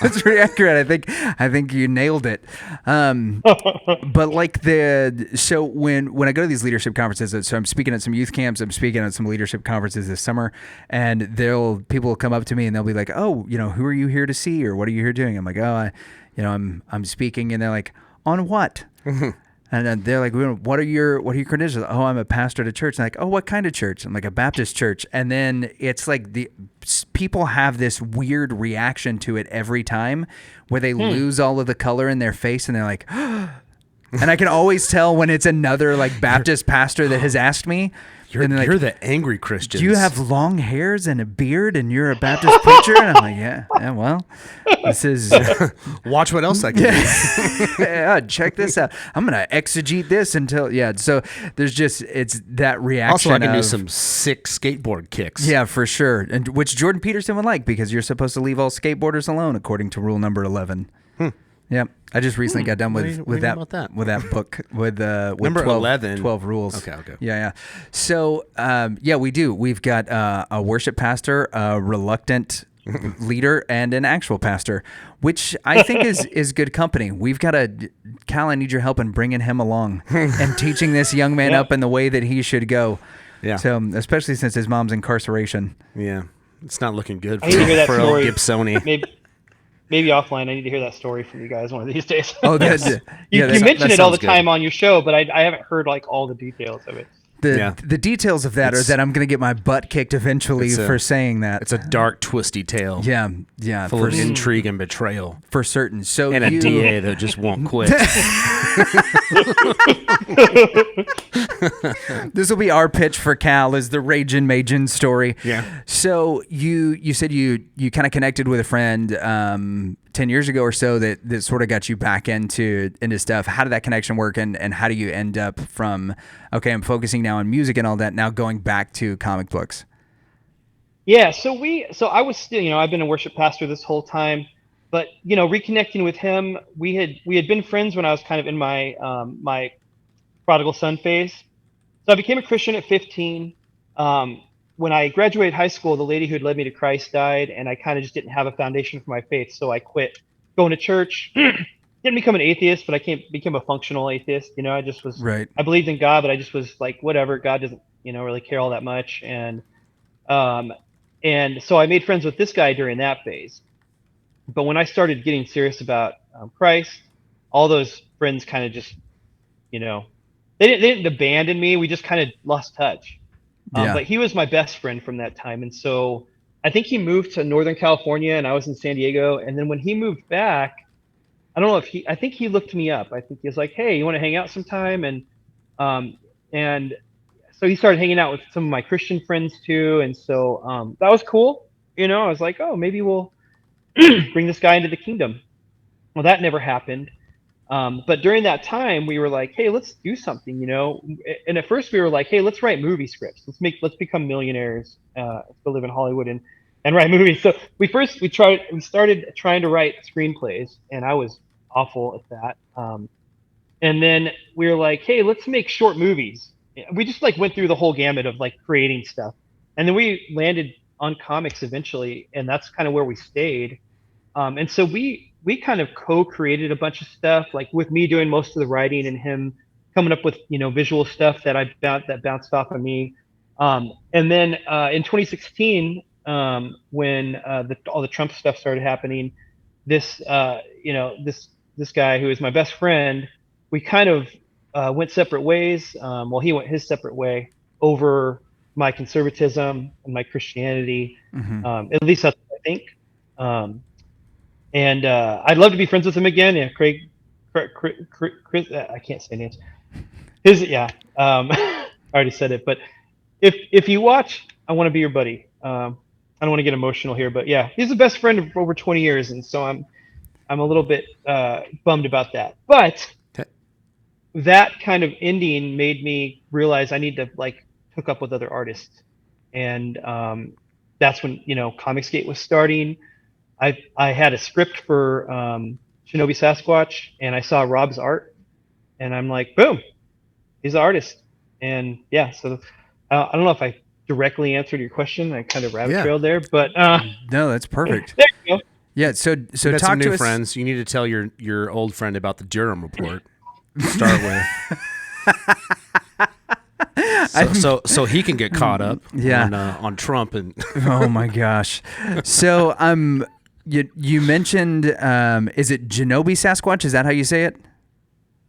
That's pretty accurate. I think you nailed it. But like so when I go to these leadership conferences, so I'm speaking at some youth camps, I'm speaking at some leadership conferences this summer, and people will come up to me and they'll be like, "Oh, who are you here to see, or what are you here doing?" I'm like, "Oh, I'm speaking," and they're like, "On what?" And then they're like, what are your credentials? "Oh, I'm a pastor at a church." And like, "Oh, what kind of church?" I'm like, "A Baptist church." And then it's like people have this weird reaction to it every time where they lose all of the color in their face and they're like, and I can always tell when it's another like Baptist pastor that has asked me. You're the angry Christians. "Do you have long hairs and a beard and you're a Baptist preacher?" And I'm like, yeah, well, this is... Watch what else I can do. Yeah, check this out. I'm going to exegete this until... Yeah, so there's just... It's that reaction. Also, I can do some sick skateboard kicks. Yeah, for sure. And which Jordan Peterson would like, because you're supposed to leave all skateboarders alone, according to rule number 11. Yeah, I just recently got done with that book with number 12 rules. Okay. Yeah. So we do. We've got a worship pastor, a reluctant leader, and an actual pastor, which I think is good company. We've got Cal, I need your help in bringing him along and teaching this young man up in the way that he should go. Yeah. So especially since his mom's incarceration. Yeah, it's not looking good for old Gibsoni. Maybe offline, I need to hear that story from you guys one of these days. Oh, that's you mention it all the time on your show, but I haven't heard like all the details of it. The details of that are that I'm going to get my butt kicked eventually for saying that. It's a dark, twisty tale. Yeah, full of intrigue and betrayal, for certain. So and a DA that just won't quit. This will be our pitch for Cal, is the Ragin' Majin story. Yeah. So you said you kind of connected with a friend 10 years ago or so that sort of got you back into stuff. How did that connection work, and how do you end up from, okay, I'm focusing now on music and all that, now going back to comic books? Yeah, so I was still, I've been a worship pastor this whole time, but reconnecting with him, we had been friends when I was kind of in my my prodigal son phase. So I became a Christian at 15. When I graduated high school, the lady who had led me to Christ died, and I kind of just didn't have a foundation for my faith, so I quit going to church. Didn't become an atheist, but I became a functional atheist. I just was right. I believed in God, but I just was like, whatever. God doesn't, really care all that much, and so I made friends with this guy during that phase. But when I started getting serious about Christ, all those friends kind of just, they didn't abandon me. We just kind of lost touch. But he was my best friend from that time, and so I think he moved to Northern California, and I was in San Diego. And then when he moved back, I don't know if I think he looked me up. I think he was like, "Hey, you want to hang out sometime?" And so he started hanging out with some of my Christian friends too, and so that was cool. I was like, "Oh, maybe we'll bring this guy into the kingdom." Well, that never happened. But during that time, we were like, "Hey, let's do something," And at first, we were like, "Hey, let's write movie scripts. Let's become millionaires. Let's go live in Hollywood and write movies." So we started trying to write screenplays, and I was awful at that. And then we were like, "Hey, let's make short movies." We just like went through the whole gamut of like creating stuff, and then we landed on comics eventually, and that's kind of where we stayed. And so we kind of co-created a bunch of stuff, like with me doing most of the writing and him coming up with visual stuff that bounced off of me. And then in 2016, when all the Trump stuff started happening, this guy who is my best friend, we kind of went separate ways. Well, he went his separate way over my conservatism and my Christianity. At least that's what I think. And I'd love to be friends with him again. Yeah, Craig, Chris, I can't say names. I already said it. But if you watch, I want to be your buddy. I don't want to get emotional here, but yeah, he's the best friend of over 20 years, and so I'm a little bit bummed about that. But that kind of ending made me realize I need to like hook up with other artists, and that's when Comicsgate was starting. I had a script for Shinobi Sasquatch, and I saw Rob's art, and I'm like, boom, he's an artist. And yeah, so I don't know if I directly answered your question. I kind of rabbit trailed there, but no, that's perfect. There you go. Yeah, so you talk some to new us. friends. You need to tell your old friend about the Durham report. Start with. So he can get caught up on Trump and oh my gosh. So you mentioned is it Shinobi Sasquatch? Is that how you say it?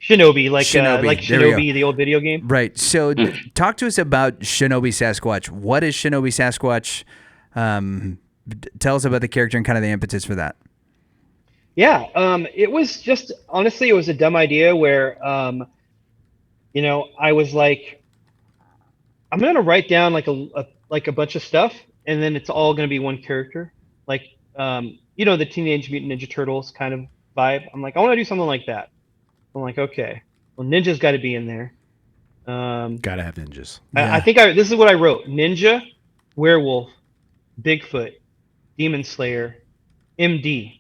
Shinobi, like Shinobi, the old video game. Right. So talk to us about Shinobi Sasquatch. What is Shinobi Sasquatch? Tell us about the character and kind of the impetus for that. Yeah, it was just honestly, it was a dumb idea where I was like, I'm gonna write down like a bunch of stuff, and then it's all gonna be one character, like the Teenage Mutant Ninja Turtles kind of vibe. I'm like, I want to do something like that. I'm like, okay, well, ninja's got to be in there. Gotta have ninjas. Yeah. I think this is what I wrote: ninja, werewolf, Bigfoot, demon slayer, MD.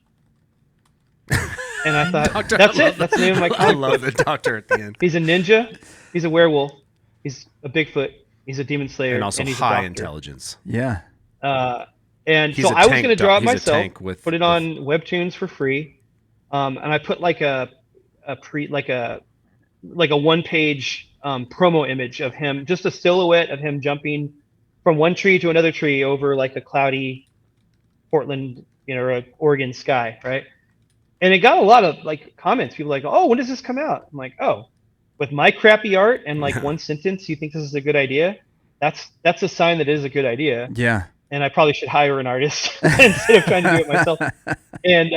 And I thought, Doctor, that's it. That's the name of my comic I love book. the doctor at the end. He's a ninja. He's a werewolf. He's a Bigfoot. He's a demon slayer. And also he's high a intelligence. Yeah. And He's so a I was tank going to draw it he's a myself, tank put it on Webtoons for free. And I put like a one-page promo image of him, just a silhouette of him jumping from one tree to another tree over like a cloudy Portland, or Oregon sky, right? And it got a lot of like comments. People like, "Oh, when does this come out?" I'm like, "Oh, with my crappy art and like one sentence, you think this is a good idea? That's a sign that it is a good idea." Yeah. And I probably should hire an artist instead of trying to do it myself. And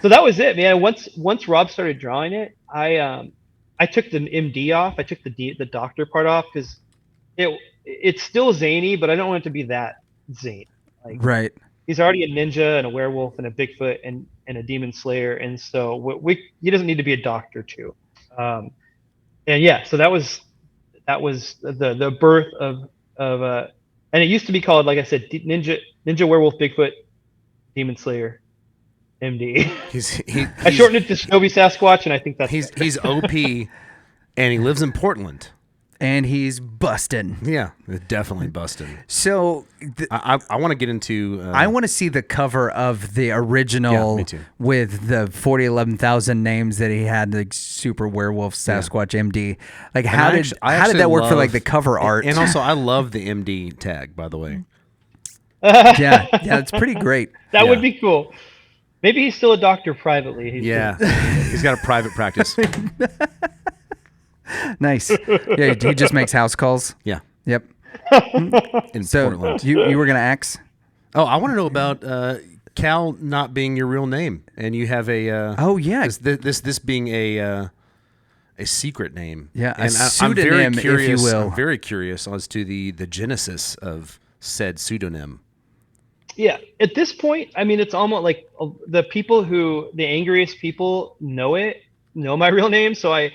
so that was it, man. Once Rob started drawing it, I took the MD off. I took the doctor part off because it's still zany, but I don't want it to be that zany. Like, right. He's already a ninja and a werewolf and a Bigfoot and a demon slayer, and so he doesn't need to be a doctor too. And yeah, so that was the birth of and it used to be called, like I said, ninja werewolf Bigfoot demon slayer MD. I shortened it to Shinobi Sasquatch, and I think that's he's OP, and he lives in Portland. And he's busting. Yeah, definitely busting. So I want to get into. I want to see the cover of the original with the 11,000 names that he had, like Super Werewolf Sasquatch MD. Like how did that work for like the cover art? And also, I love the MD tag, by the way. yeah, it's pretty great. That would be cool. Maybe he's still a doctor privately. He's got a private practice. Nice. Yeah, he just makes house calls. Yeah. Yep. In So Portland. you were gonna ax? Oh, I want to know about Cal not being your real name, and you have a. Oh yeah. This being a secret name. Yeah, a and pseudonym, I'm very curious, if you will. I'm very curious as to the genesis of said pseudonym. Yeah, at this point, I mean, it's almost like the angriest people know my real name. So I'll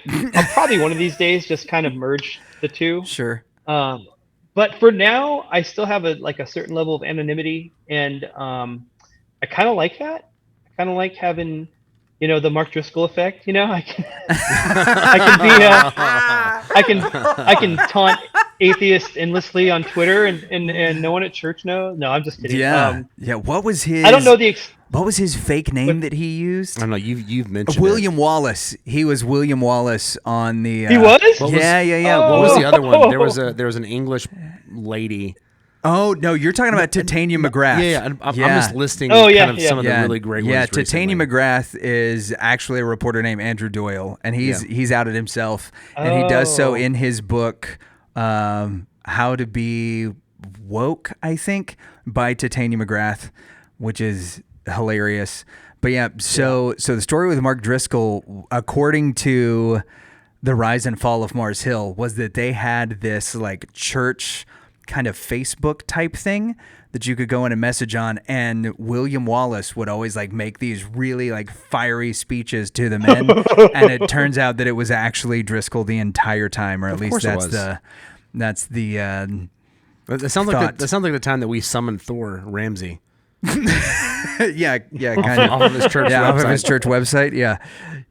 probably one of these days just kind of merge the two. Sure. But for now, I still have a certain level of anonymity, and I kind of like that. I kind of like having, the Mark Driscoll effect. I can taunt atheists endlessly on Twitter, and no one at church knows. No, I'm just kidding. Yeah. What was his? I don't know what was his fake name that he used? I don't know. You've mentioned William Wallace. He was William Wallace on the. He was? Yeah. What was the other one? There was an English lady. Oh no, you're talking about Titania McGrath. Yeah. I'm just listing some of the really great ones. Yeah, Titania recently. McGrath is actually a reporter named Andrew Doyle, and he's outed himself, and he does so in his book, How to Be Woke, I think, by Titania McGrath, which is hilarious. But so the story with Mark Driscoll, according to The Rise and Fall of Mars Hill, was that they had this like church kind of Facebook type thing that you could go in and message on, and William Wallace would always like make these really like fiery speeches to the men, and it turns out that it was actually Driscoll the entire time, or at least that's the That sounds like the time that we summoned Thor Ramsey. yeah, kind off of his church website. Off of his church website. Yeah,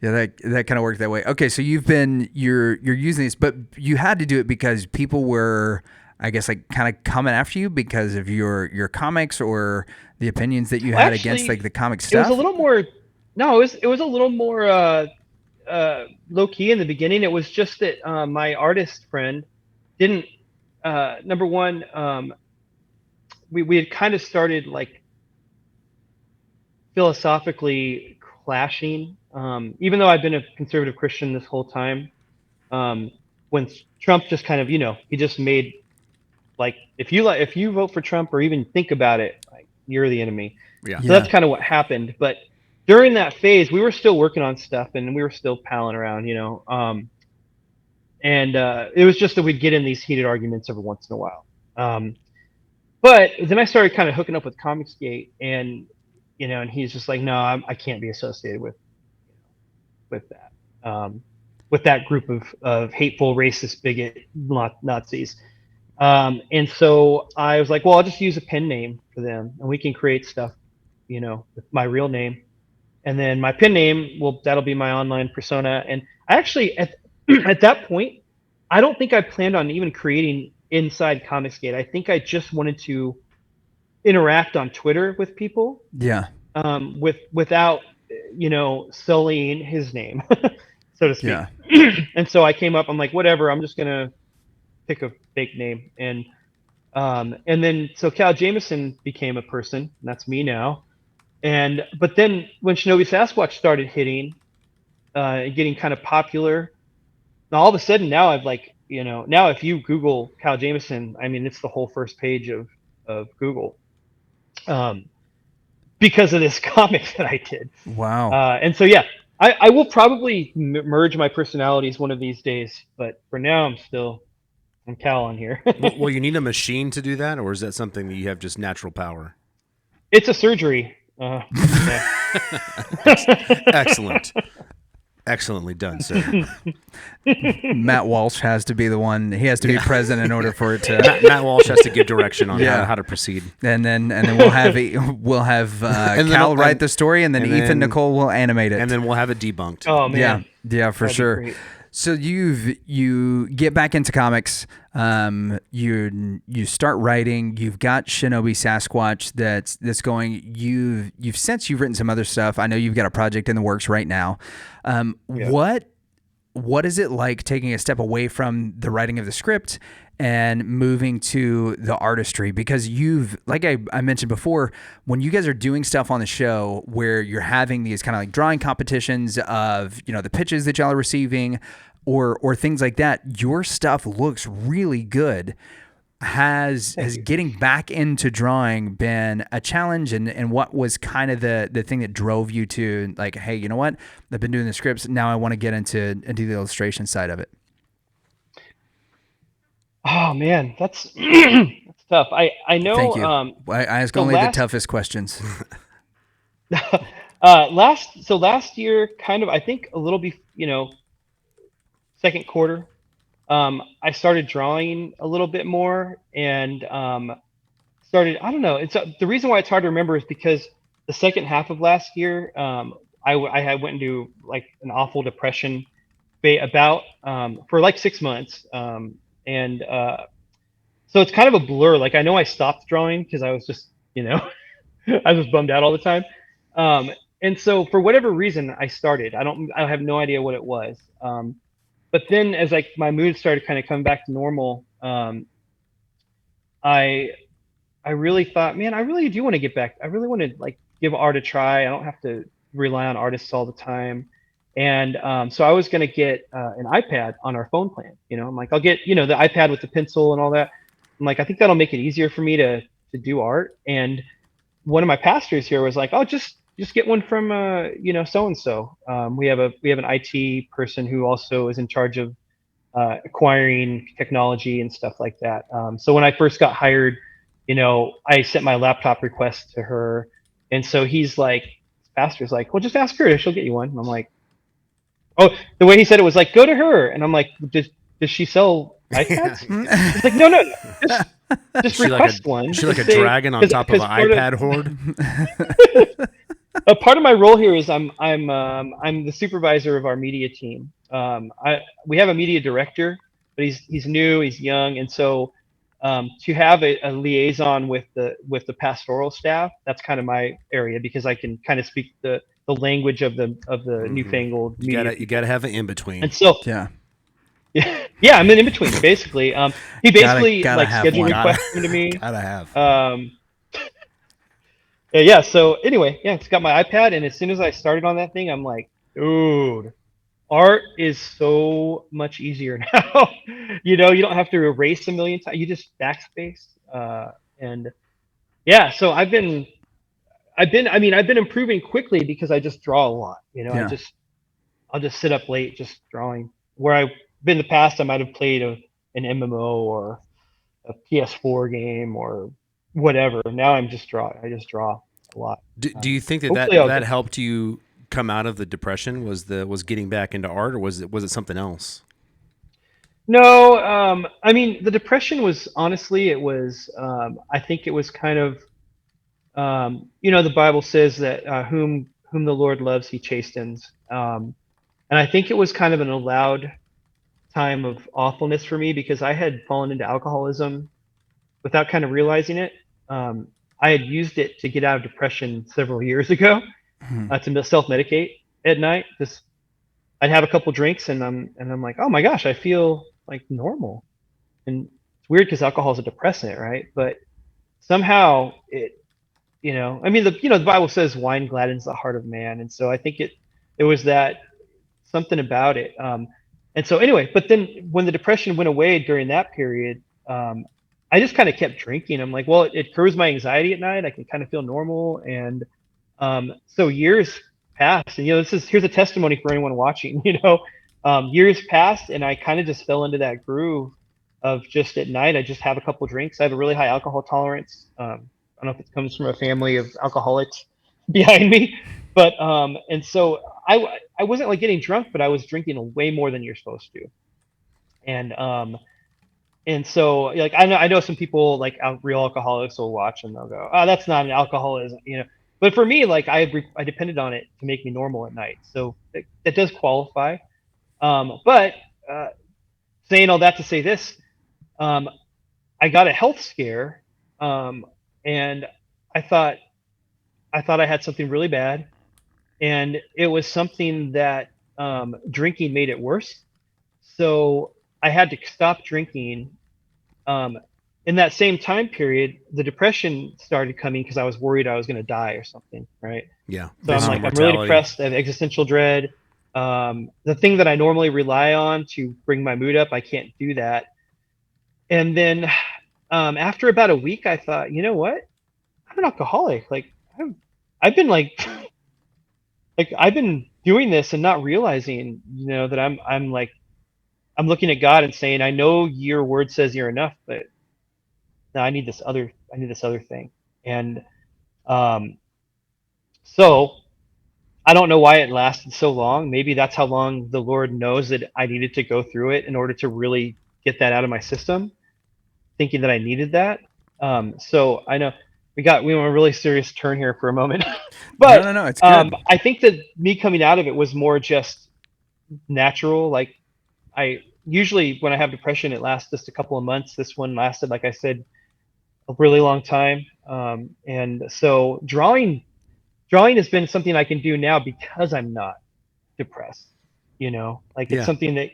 that kind of worked that way. Okay, so you're using these, but you had to do it because people were, I guess, like kind of coming after you because of your comics or the opinions that you had against like the comic stuff. It was a little more. No, it was a little more low key in the beginning. It was just that my artist friend didn't. Number one, we had kind of started like philosophically clashing. Even though I've been a conservative Christian this whole time, when Trump just kind of, he just made like if you vote for Trump or even think about it, like you're the enemy. Yeah. So that's kind of what happened. But during that phase, we were still working on stuff and we were still palling around, and it was just that we'd get in these heated arguments every once in a while. But then I started kind of hooking up with Comicsgate, and and he's just like, no, I can't be associated with that group of hateful, racist, bigot Nazis. And so I was like, well, I'll just use a pen name for them, and we can create stuff, with my real name. And then my pen name, that'll be my online persona. And I actually, at that point, I don't think I planned on even creating inside Comicsgate. I think I just wanted to interact on Twitter with people. Yeah. Without, sullying his name, so to speak. Yeah. And so I came up, I'm like, whatever, I'm just going to pick a fake name. And then, so Cal Jameson became a person, and that's me now. But then when Shinobi Sasquatch started hitting, getting kind of popular, all of a sudden now I've like, now if you Google Cal Jameson, I mean, it's the whole first page of Google, because of this comic that I did. Wow. And so, yeah, I will probably merge my personalities one of these days, but for now I'm Cal on here. Well, you need a machine to do that, or is that something that you have just natural power? It's a surgery. Yeah. Excellent. Excellently done, sir. Matt Walsh has to be the one. He has to be present in order for it to. Matt Walsh has to give direction on how to proceed. And then we'll have Cal write the story, and then Ethan Nicole will animate it, and then we'll have it debunked. Oh man, yeah, for sure. So you get back into comics. You start writing. You've got Shinobi Sasquatch that's going. You've since you've written some other stuff. I know you've got a project in the works right now. What is it like taking a step away from the writing of the script and moving to the artistry? Because like I mentioned before, when you guys are doing stuff on the show where you're having these kind of like drawing competitions of, the pitches that y'all are receiving, or things like that, your stuff looks really good. Has getting back into drawing been a challenge, and what was kind of the thing that drove you to like, hey, you know what? I've been doing the scripts, now I want to get into the illustration side of it. Oh man, that's that's tough. I know. Thank you. I ask only the toughest questions. Last year, kind of, I think a little second quarter, I started drawing a little bit more, and started. I don't know. It's the reason why it's hard to remember is because the second half of last year, I had went into like an awful depression for like 6 months, and so it's kind of a blur. Like I know I stopped drawing because I was just I was bummed out all the time, and so for whatever reason I started. I have no idea what it was. But then as like my mood started kind of coming back to normal, I really thought, man, I really do want to get back. I really want to like give art a try. I don't have to rely on artists all the time. And so I was going to get an iPad on our phone plan. I'm like, I'll get, the iPad with the pencil and all that. I'm like, I think that'll make it easier for me to do art. And one of my pastors here was like, oh, just get one from so-and-so. We have an IT person who also is in charge of acquiring technology and stuff like that. So when I first got hired, I sent my laptop request to her, and so pastor's like, well, just ask her, she'll get you one. And I'm like, oh, the way he said it was like, go to her, and I'm like, does she sell iPads? He's like, no, just request one. She's like a dragon on top of an iPad hoard. A part of my role here is I'm the supervisor of our media team. We have a media director, but he's new, he's young, and so to have a liaison with the pastoral staff, that's kind of my area, because I can kind of speak the language of the newfangled media. You gotta have an in between. And so yeah, I'm an in between basically. He basically gotta schedule requests to me. Gotta have. Yeah. So anyway, it's got my iPad, and as soon as I started on that thing, I'm like, dude, art is so much easier now. You don't have to erase a million times. You just backspace. And yeah, so I've been improving quickly because I just draw a lot. I'll just sit up late just drawing. Where I've been in the past, I might have played an MMO or a PS4 game or whatever. Now I just draw a lot. Do you think that helped you come out of the depression? Was getting back into art, or was it something else? No, the depression was honestly, it was I think it was kind of the Bible says that whom the Lord loves he chastens, and I think it was kind of an allowed time of awfulness for me, because I had fallen into alcoholism without kind of realizing it. I had used it to get out of depression several years ago, to self-medicate at night. I'd have a couple drinks and I'm like, oh my gosh, I feel like normal. And it's weird because alcohol is a depressant, right? But somehow it, the Bible says wine gladdens the heart of man, and so I think it was that something about it. And so anyway, but then when the depression went away during that period, I just kind of kept drinking. I'm like, well, it curbs my anxiety at night. I can kind of feel normal. And so years passed, and here's a testimony for anyone watching. Years passed, and I kind of just fell into that groove of just at night I just have a couple drinks. I have a really high alcohol tolerance. I don't know if it comes from a family of alcoholics behind me, but and so I wasn't like getting drunk, but I was drinking way more than you're supposed to. And so like I know some people like real alcoholics will watch and they'll go, oh, that's not an alcoholism, But for me, like I depended on it to make me normal at night, so that does qualify. But saying all that to say this, I got a health scare, and I thought I had something really bad, and it was something that drinking made it worse. So I had to stop drinking. In that same time period, the depression started coming because I was worried I was going to die or something, right? Yeah. So I'm really depressed. I have existential dread. The thing that I normally rely on to bring my mood up, I can't do that. And then after about a week, I thought, you know what? I'm an alcoholic. Like I've been like I've been doing this and not realizing, that I'm looking at God and saying, I know your word says you're enough, but no, I need this other thing. And so I don't know why it lasted so long. Maybe that's how long the Lord knows that I needed to go through it in order to really get that out of my system, thinking that I needed that. So I know we went a really serious turn here for a moment, but no, it's good. I think that me coming out of it was more just natural. Like I usually, when I have depression, it lasts just a couple of months. This one lasted, like I said, a really long time. And so drawing has been something I can do now because I'm not depressed, it's something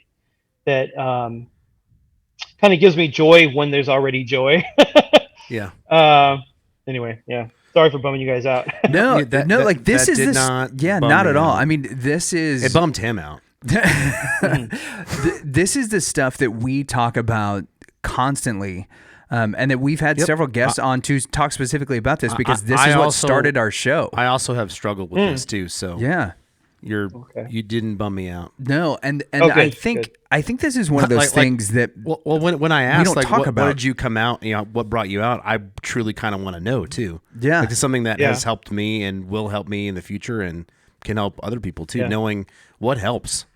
that kind of gives me joy when there's already joy. Yeah. Anyway, yeah. Sorry for bumming you guys out. No, this is not at all. I mean, this is... It bummed him out. This is the stuff that we talk about constantly, and that we've had several guests on to talk specifically about this, because this is what started our show. I also have struggled with this too, so yeah. You didn't bum me out. No, and I think this is one of those things that when I asked, we don't talk about. What did you come out? What brought you out? I truly kind of want to know too. Yeah, it's something that has helped me and will help me in the future and can help other people too. Knowing what helps.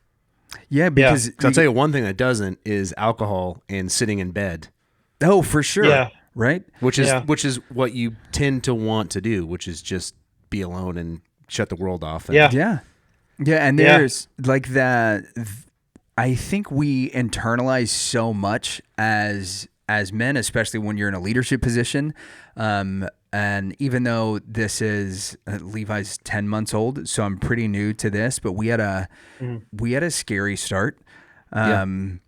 Yeah, because I'll tell you one thing that doesn't is alcohol and sitting in bed. Oh, for sure. Yeah. Right. Which is what you tend to want to do, which is just be alone and shut the world off. Yeah. And there's like that. I think we internalize so much as men, especially when you're in a leadership position. And even though this is Levi's 10 months old, so I'm pretty new to this, but we had a scary start. And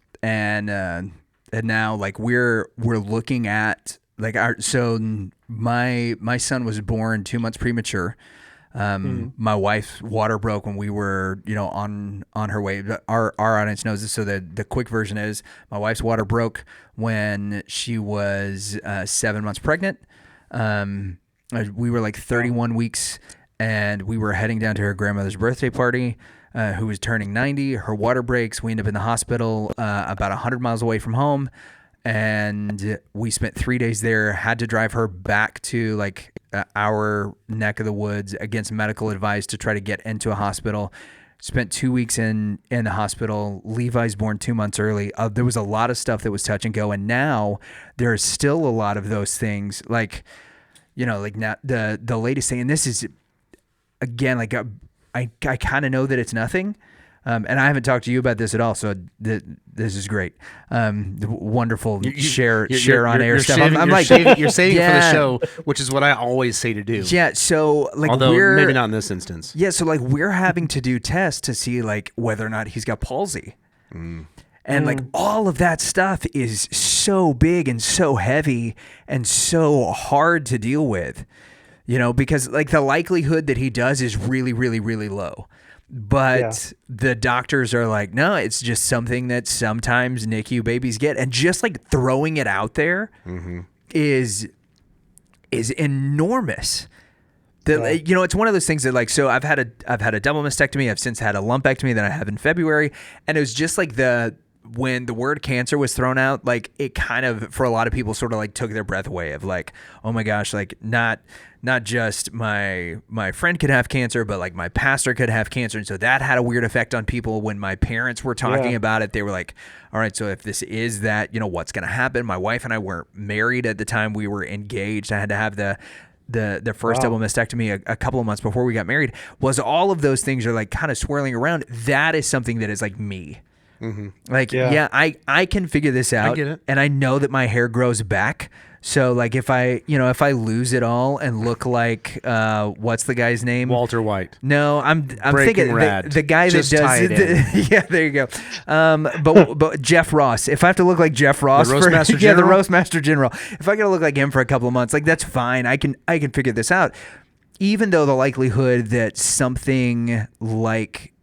now like we're looking at like my son was born 2 months premature. My wife's water broke when we were, on her way. Our audience knows this, so the quick version is my wife's water broke when she was 7 months pregnant. We were like 31 weeks, and we were heading down to her grandmother's birthday party, who was turning 90. Her water breaks. We end up in the hospital about 100 miles away from home, and we spent 3 days there. Had to drive her back to like our neck of the woods against medical advice to try to get into a hospital. Spent 2 weeks in the hospital. Levi's born 2 months early. There was a lot of stuff that was touch and go, and now there's still a lot of those things. Like, like now the latest thing, and this is again like I kind of know that it's nothing, and I haven't talked to you about this at all. So this is great. Wonderful share on air stuff. You're saving for the show, which is what I always say to do. Yeah. So like, although maybe not in this instance. Yeah. So like we're having to do tests to see like whether or not he's got palsy. And like all of that stuff is so big and so heavy and so hard to deal with, because like the likelihood that he does is really, really, really low. But the doctors are like, no, it's just something that sometimes NICU babies get. And just like throwing it out there is enormous. It's one of those things that like, so I've had a double mastectomy. I've since had a lumpectomy that I have in February. And it was just like when the word cancer was thrown out, like it kind of, for a lot of people, sort of like took their breath away of like, oh my gosh, like not just my friend could have cancer, but like my pastor could have cancer. And so that had a weird effect on people. When my parents were talking about it, they were like, all right, so if this is that, what's going to happen? My wife and I weren't married at the time. We were engaged. I had to have the first double mastectomy a couple of months before we got married. Was all of those things are like kind of swirling around. That is something that is like me. Like, I can figure this out. I get it. And I know that my hair grows back. So like if I lose it all and look like, what's the guy's name? Walter White. No, I'm Breaking thinking Rad. the guy Just that does tie it in. yeah, there you go. But Jeff Ross, if I have to look like Jeff Ross, the Roastmaster General? the Roastmaster General, if I got to look like him for a couple of months, like that's fine. I can figure this out. Even though the likelihood that something like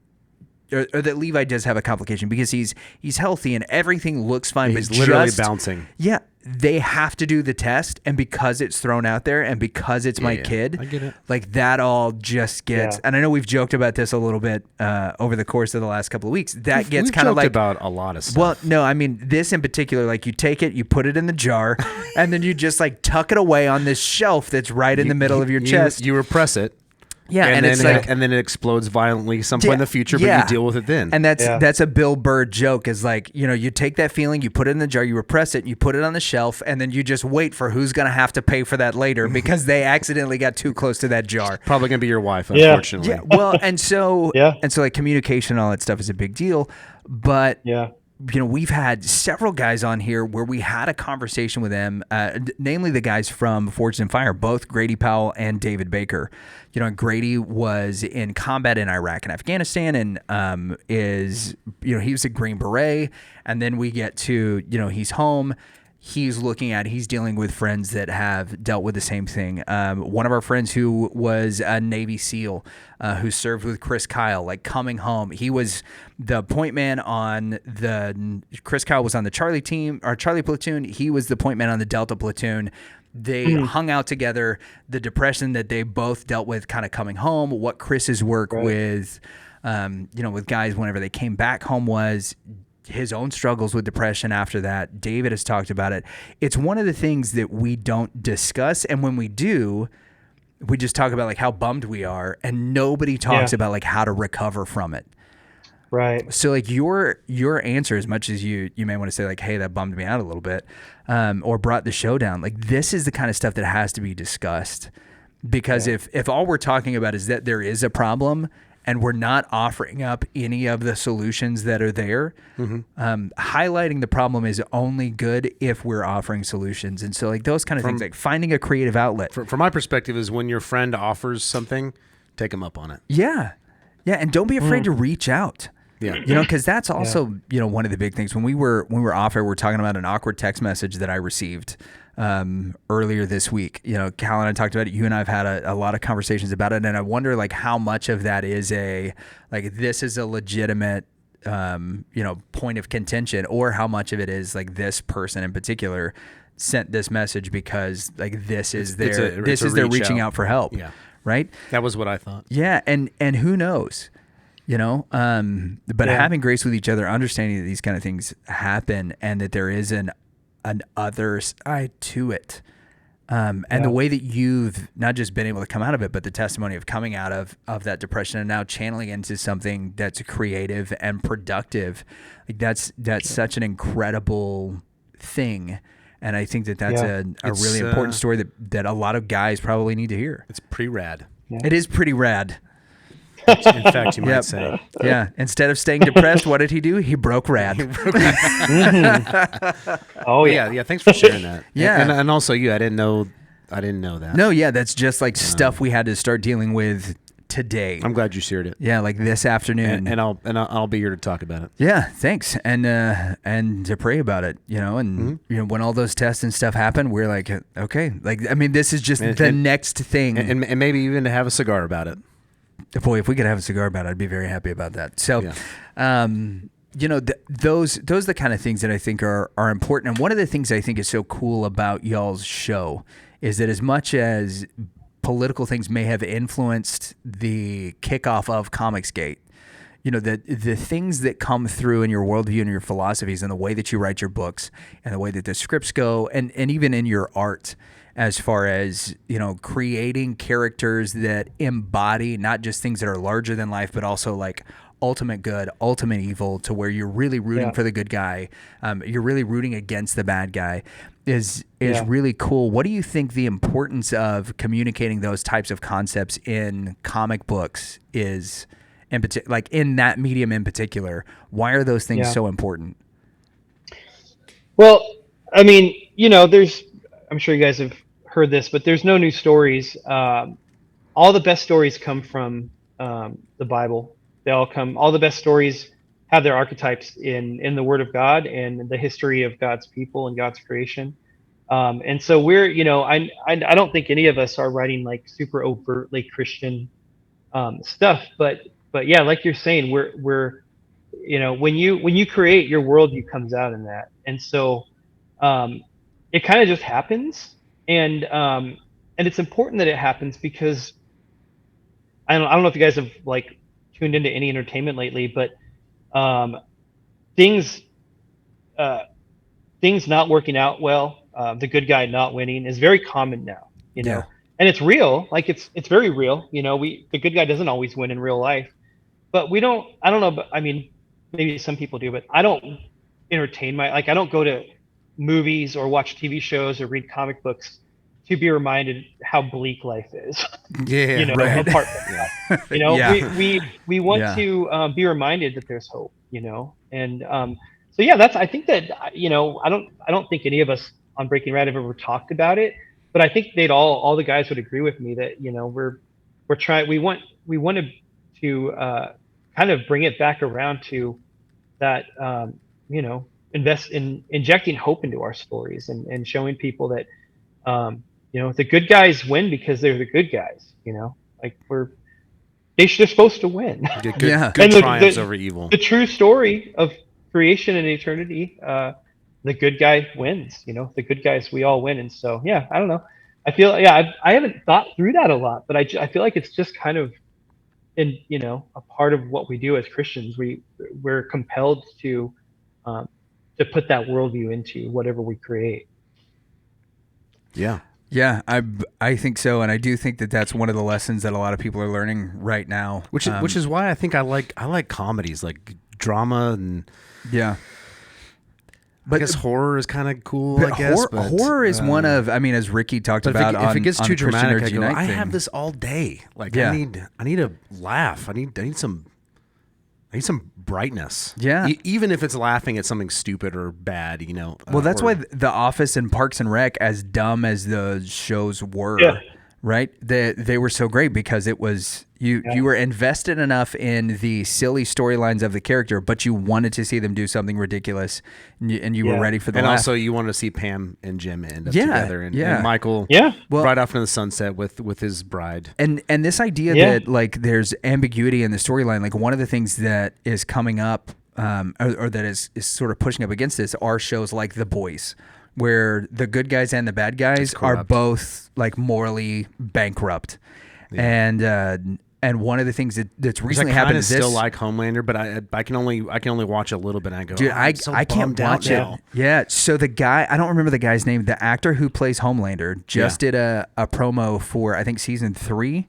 or that Levi does have a complication because he's healthy and everything looks fine. He's but literally bouncing. Yeah, they have to do the test, and because it's thrown out there, and because it's my kid, I get it. Like that all just gets. And I know we've joked about this a little bit over the course of the last couple of weeks. That gets kind of like about a lot of stuff. Well, no, I mean this in particular. Like you take it, you put it in the jar, and then you just like tuck it away on this shelf that's right in the middle of your chest. You repress it. Yeah, and then, it's like, and then it explodes violently some point in the future, but you deal with it then. And that's a Bill Burr joke. Is like, you know, you take that feeling, you put it in the jar, you repress it, you put it on the shelf, and then you just wait for who's going to have to pay for that later because they accidentally got too close to that jar. Probably going to be your wife, unfortunately. Yeah. Well, and so like communication and all that stuff is a big deal, but you know, we've had several guys on here where we had a conversation with them, namely the guys from Forged in Fire, both Grady Powell and David Baker. You know, Grady was in combat in Iraq and Afghanistan and he was a Green Beret. And then we get to, you know, he's home. He's dealing with friends that have dealt with the same thing. One of our friends who was a Navy SEAL who served with Chris Kyle, like coming home. He was the point man on Chris Kyle was on the Charlie team, or Charlie platoon. He was the point man on the Delta platoon. They hung out together. The depression that they both dealt with kind of coming home, what Chris's work with, with guys whenever they came back home was, his own struggles with depression after that. David has talked about it. It's one of the things that we don't discuss. And when we do, we just talk about like how bummed we are, and nobody talks about like how to recover from it. Right. So like your answer, as much as you may want to say like, hey, that bummed me out a little bit, or brought the show down, like this is the kind of stuff that has to be discussed. Because if all we're talking about is that there is a problem and we're not offering up any of the solutions that are there, highlighting the problem is only good if we're offering solutions. And so like those kind of things, like finding a creative outlet. From my perspective is when your friend offers something, take them up on it. Yeah. Yeah. And don't be afraid to reach out. Yeah. You know, because that's also, you know, one of the big things. When we were off air, we were talking about an awkward text message that I received earlier this week. You know, Cal and I talked about it. You and I have had a lot of conversations about it. And I wonder like how much of that is this is a legitimate, point of contention, or how much of it is like this person in particular sent this message because like this is their reaching out for help. Yeah. Right. That was what I thought. Yeah. And who knows? You know, but having grace with each other, understanding that these kind of things happen and that there is an other side to it. And the way that you've not just been able to come out of it, but the testimony of coming out of that depression and now channeling into something that's creative and productive, like that's such an incredible thing. And I think that's a really important story that a lot of guys probably need to hear. It's pretty rad. Yeah. It is pretty rad. In fact, you might say. Yeah. Instead of staying depressed, what did he do? He broke rad. Oh yeah. Yeah. Thanks for sharing that. Yeah. And also you, I didn't know that. No, yeah, that's just like stuff we had to start dealing with today. I'm glad you shared it. Yeah, like this afternoon. And I'll be here to talk about it. Yeah, thanks. And to pray about it, you know, and you know, when all those tests and stuff happen, we're like, okay, like I mean, this is just the next thing. And maybe even to have a cigar about it. Boy, if we could have a cigar about it, I'd be very happy about that. So, you know, those are the kind of things that I think are important. And one of the things I think is so cool about y'all's show is that as much as political things may have influenced the kickoff of Comicsgate, you know, the things that come through in your worldview and your philosophies and the way that you write your books and the way that the scripts go and even in your art, as far as, you know, creating characters that embody not just things that are larger than life, but also like ultimate good, ultimate evil, to where you're really rooting for the good guy. You're really rooting against the bad guy is really cool. What do you think the importance of communicating those types of concepts in comic books is, like in that medium in particular? Why are those things so important? Well, I mean, you know, I'm sure you guys have heard this, but there's no new stories. All the best stories come from the Bible. All the best stories have their archetypes in the Word of God and the history of God's people and God's creation. And so we're, you know, I don't think any of us are writing like super overtly Christian stuff, but but yeah, like you're saying, we're when you create, your worldview comes out in that, and so it kind of just happens, and it's important that it happens because I don't know if you guys have like tuned into any entertainment lately, but things uh, things not working out well, the good guy not winning is very common now, Yeah. and it's real. Like it's very real. The good guy doesn't always win in real life, but we don't. I don't know, but I mean, maybe some people do, but I don't I don't go to movies or watch TV shows or read comic books to be reminded how bleak life is. Yeah, right. Apart from that, Yeah. we want Yeah. to be reminded that there's hope, and so yeah, that's I think that I don't think any of us on Breaking Rad have ever talked about it, but I think they'd all the guys would agree with me that we're trying we want to kind of bring it back around to that invest in injecting hope into our stories and showing people that the good guys win because they're the good guys. Like they're supposed to win. Good, Yeah. good And triumphs over evil. The true story of creation and eternity, the good guy wins. The good guys, we all win. And so yeah, I don't know. I feel I haven't thought through that a lot, but I feel like it's just kind of a part of what we do as Christians. We're compelled to put that worldview into whatever we create. Yeah. Yeah, I think so, and I do think that that's one of the lessons that a lot of people are learning right now. Which is why I think I like comedies, like drama, and yeah. But I guess horror is kind of cool. I guess horror is one of. I mean, as Ricky talked about, if it gets too dramatic, I I have this all day. Like I need a laugh. I need some brightness. Yeah. Even if it's laughing at something stupid or bad, Well, that's why The Office and Parks and Rec, as dumb as the shows were, right? They were so great because it was you were invested enough in the silly storylines of the character, but you wanted to see them do something ridiculous, and you were ready for the laugh. Also, you wanted to see Pam and Jim end up together, and Michael right off into the sunset with his bride. And this idea that like there's ambiguity in the storyline, like one of the things that is coming up, or that is sort of pushing up against this, are shows like The Boys, where the good guys and the bad guys are both like morally bankrupt, and one of the things that's recently happened is this. I still like Homelander, but I can only watch a little bit and I go, dude, I can't watch it. Yeah, so the guy, I don't remember the guy's name, the actor who plays Homelander just did a promo for I think season 3.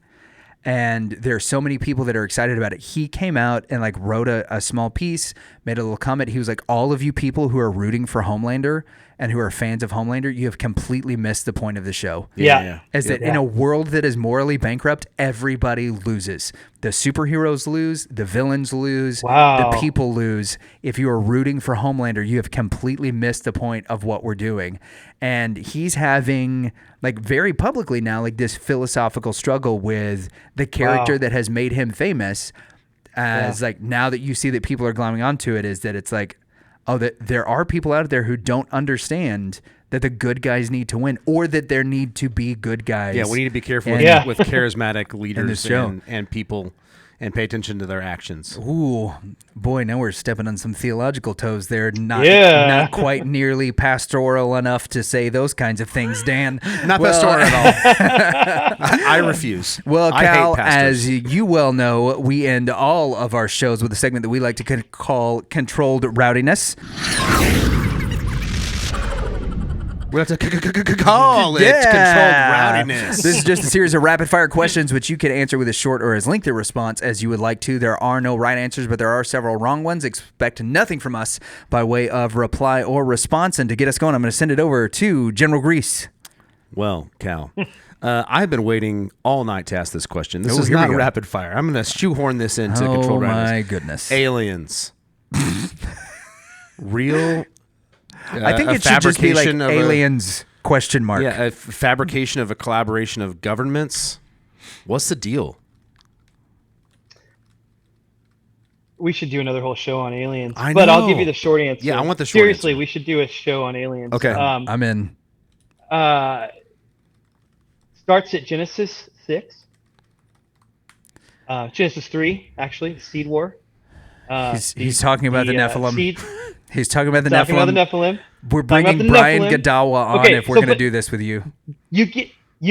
And there's so many people that are excited about it. He came out and like wrote a small piece, made a little comment. He was like, all of you people who are rooting for Homelander and who are fans of Homelander, you have completely missed the point of the show. That in a world that is morally bankrupt, everybody loses. The superheroes lose, the villains lose, the people lose. If you are rooting for Homelander, you have completely missed the point of what we're doing. And he's having, like, very publicly now, like, this philosophical struggle with the character that has made him famous. As like, now that you see that people are glomming onto it, is that it's like, oh, that there are people out there who don't understand that the good guys need to win, or that there need to be good guys. Yeah, we need to be careful with charismatic leaders and people, and pay attention to their actions. Ooh, boy, now we're stepping on some theological toes there. Not quite nearly pastoral enough to say those kinds of things, Dan. Not pastoral at all. I refuse. Well, Cal, as you well know, we end all of our shows with a segment that we like to call Controlled Rowdiness. We have to call it Controlled Rowdiness. This is just a series of rapid-fire questions which you can answer with a short or as lengthy response as you would like to. There are no right answers, but there are several wrong ones. Expect nothing from us by way of reply or response. And to get us going, I'm going to send it over to General Grease. Well, Cal, I've been waiting all night to ask this question. This is not rapid fire. I'm going to shoehorn this into Controlled Rowdiness. Oh, my goodness. Aliens. Real... I think it should just be like aliens, question mark. Yeah, a fabrication of a collaboration of governments. What's the deal? We should do another whole show on aliens. But I'll give you the short answer. Yeah, I want the short Seriously, answer. we should do a show on aliens. Okay. I'm in. Starts at Genesis 6. Genesis 3, actually, the Seed War. He's talking about the Nephilim. He's talking about the Talking Nephilim. about the Nephilim. We're bringing Brian Godawa on if we're going to do this with you. You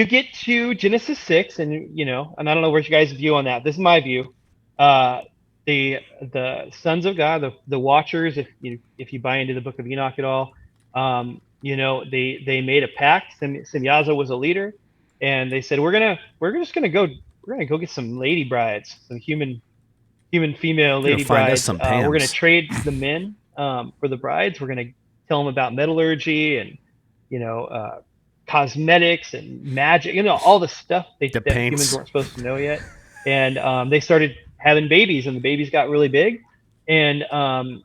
get to Genesis 6, and and I don't know where's your guys' view on that. This is my view. The sons of God, the Watchers, if you buy into the Book of Enoch at all, they made a pact. Semyaza was a leader, and they said we're just gonna go get some lady brides, some human female lady brides. We're gonna trade the men for the brides. We're gonna tell them about metallurgy and cosmetics and magic, all the stuff that humans weren't supposed to know yet. And they started having babies, and the babies got really big. And I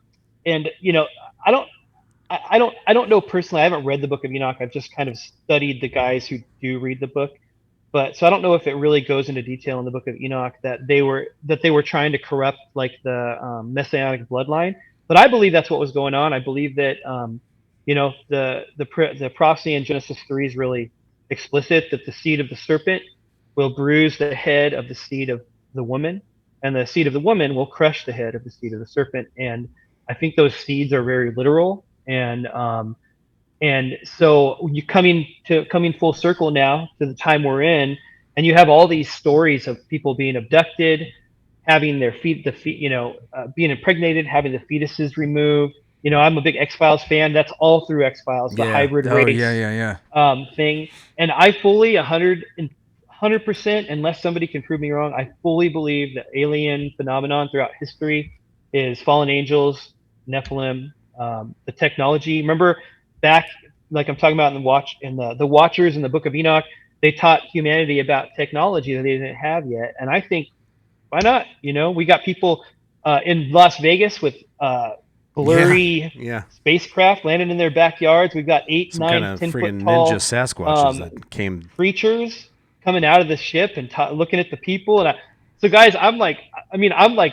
don't know personally. I haven't read the Book of Enoch. I've just kind of studied the guys who do read the book. But so I don't know if it really goes into detail in the Book of Enoch that they were trying to corrupt like the messianic bloodline. But I believe that's what was going on. I believe that the prophecy in Genesis 3 is really explicit, that the seed of the serpent will bruise the head of the seed of the woman, and the seed of the woman will crush the head of the seed of the serpent. And I think those seeds are very literal. And so you coming full circle now to the time we're in, and you have all these stories of people being abducted, having their being impregnated, having the fetuses removed. I'm a big X-Files fan. That's all through X-Files, the hybrid race thing. And I fully 100%, unless somebody can prove me wrong, I fully believe the alien phenomenon throughout history is fallen angels, Nephilim, the technology. Remember back, like I'm talking about in the Watchers in the Book of Enoch, they taught humanity about technology that they didn't have yet. And I think, why not? We got people in Las Vegas with blurry spacecraft landing in their backyards. We've got 8, 9, 10 foot tall ninja Sasquatches that came creatures coming out of the ship and looking at the people. And so guys, I'm like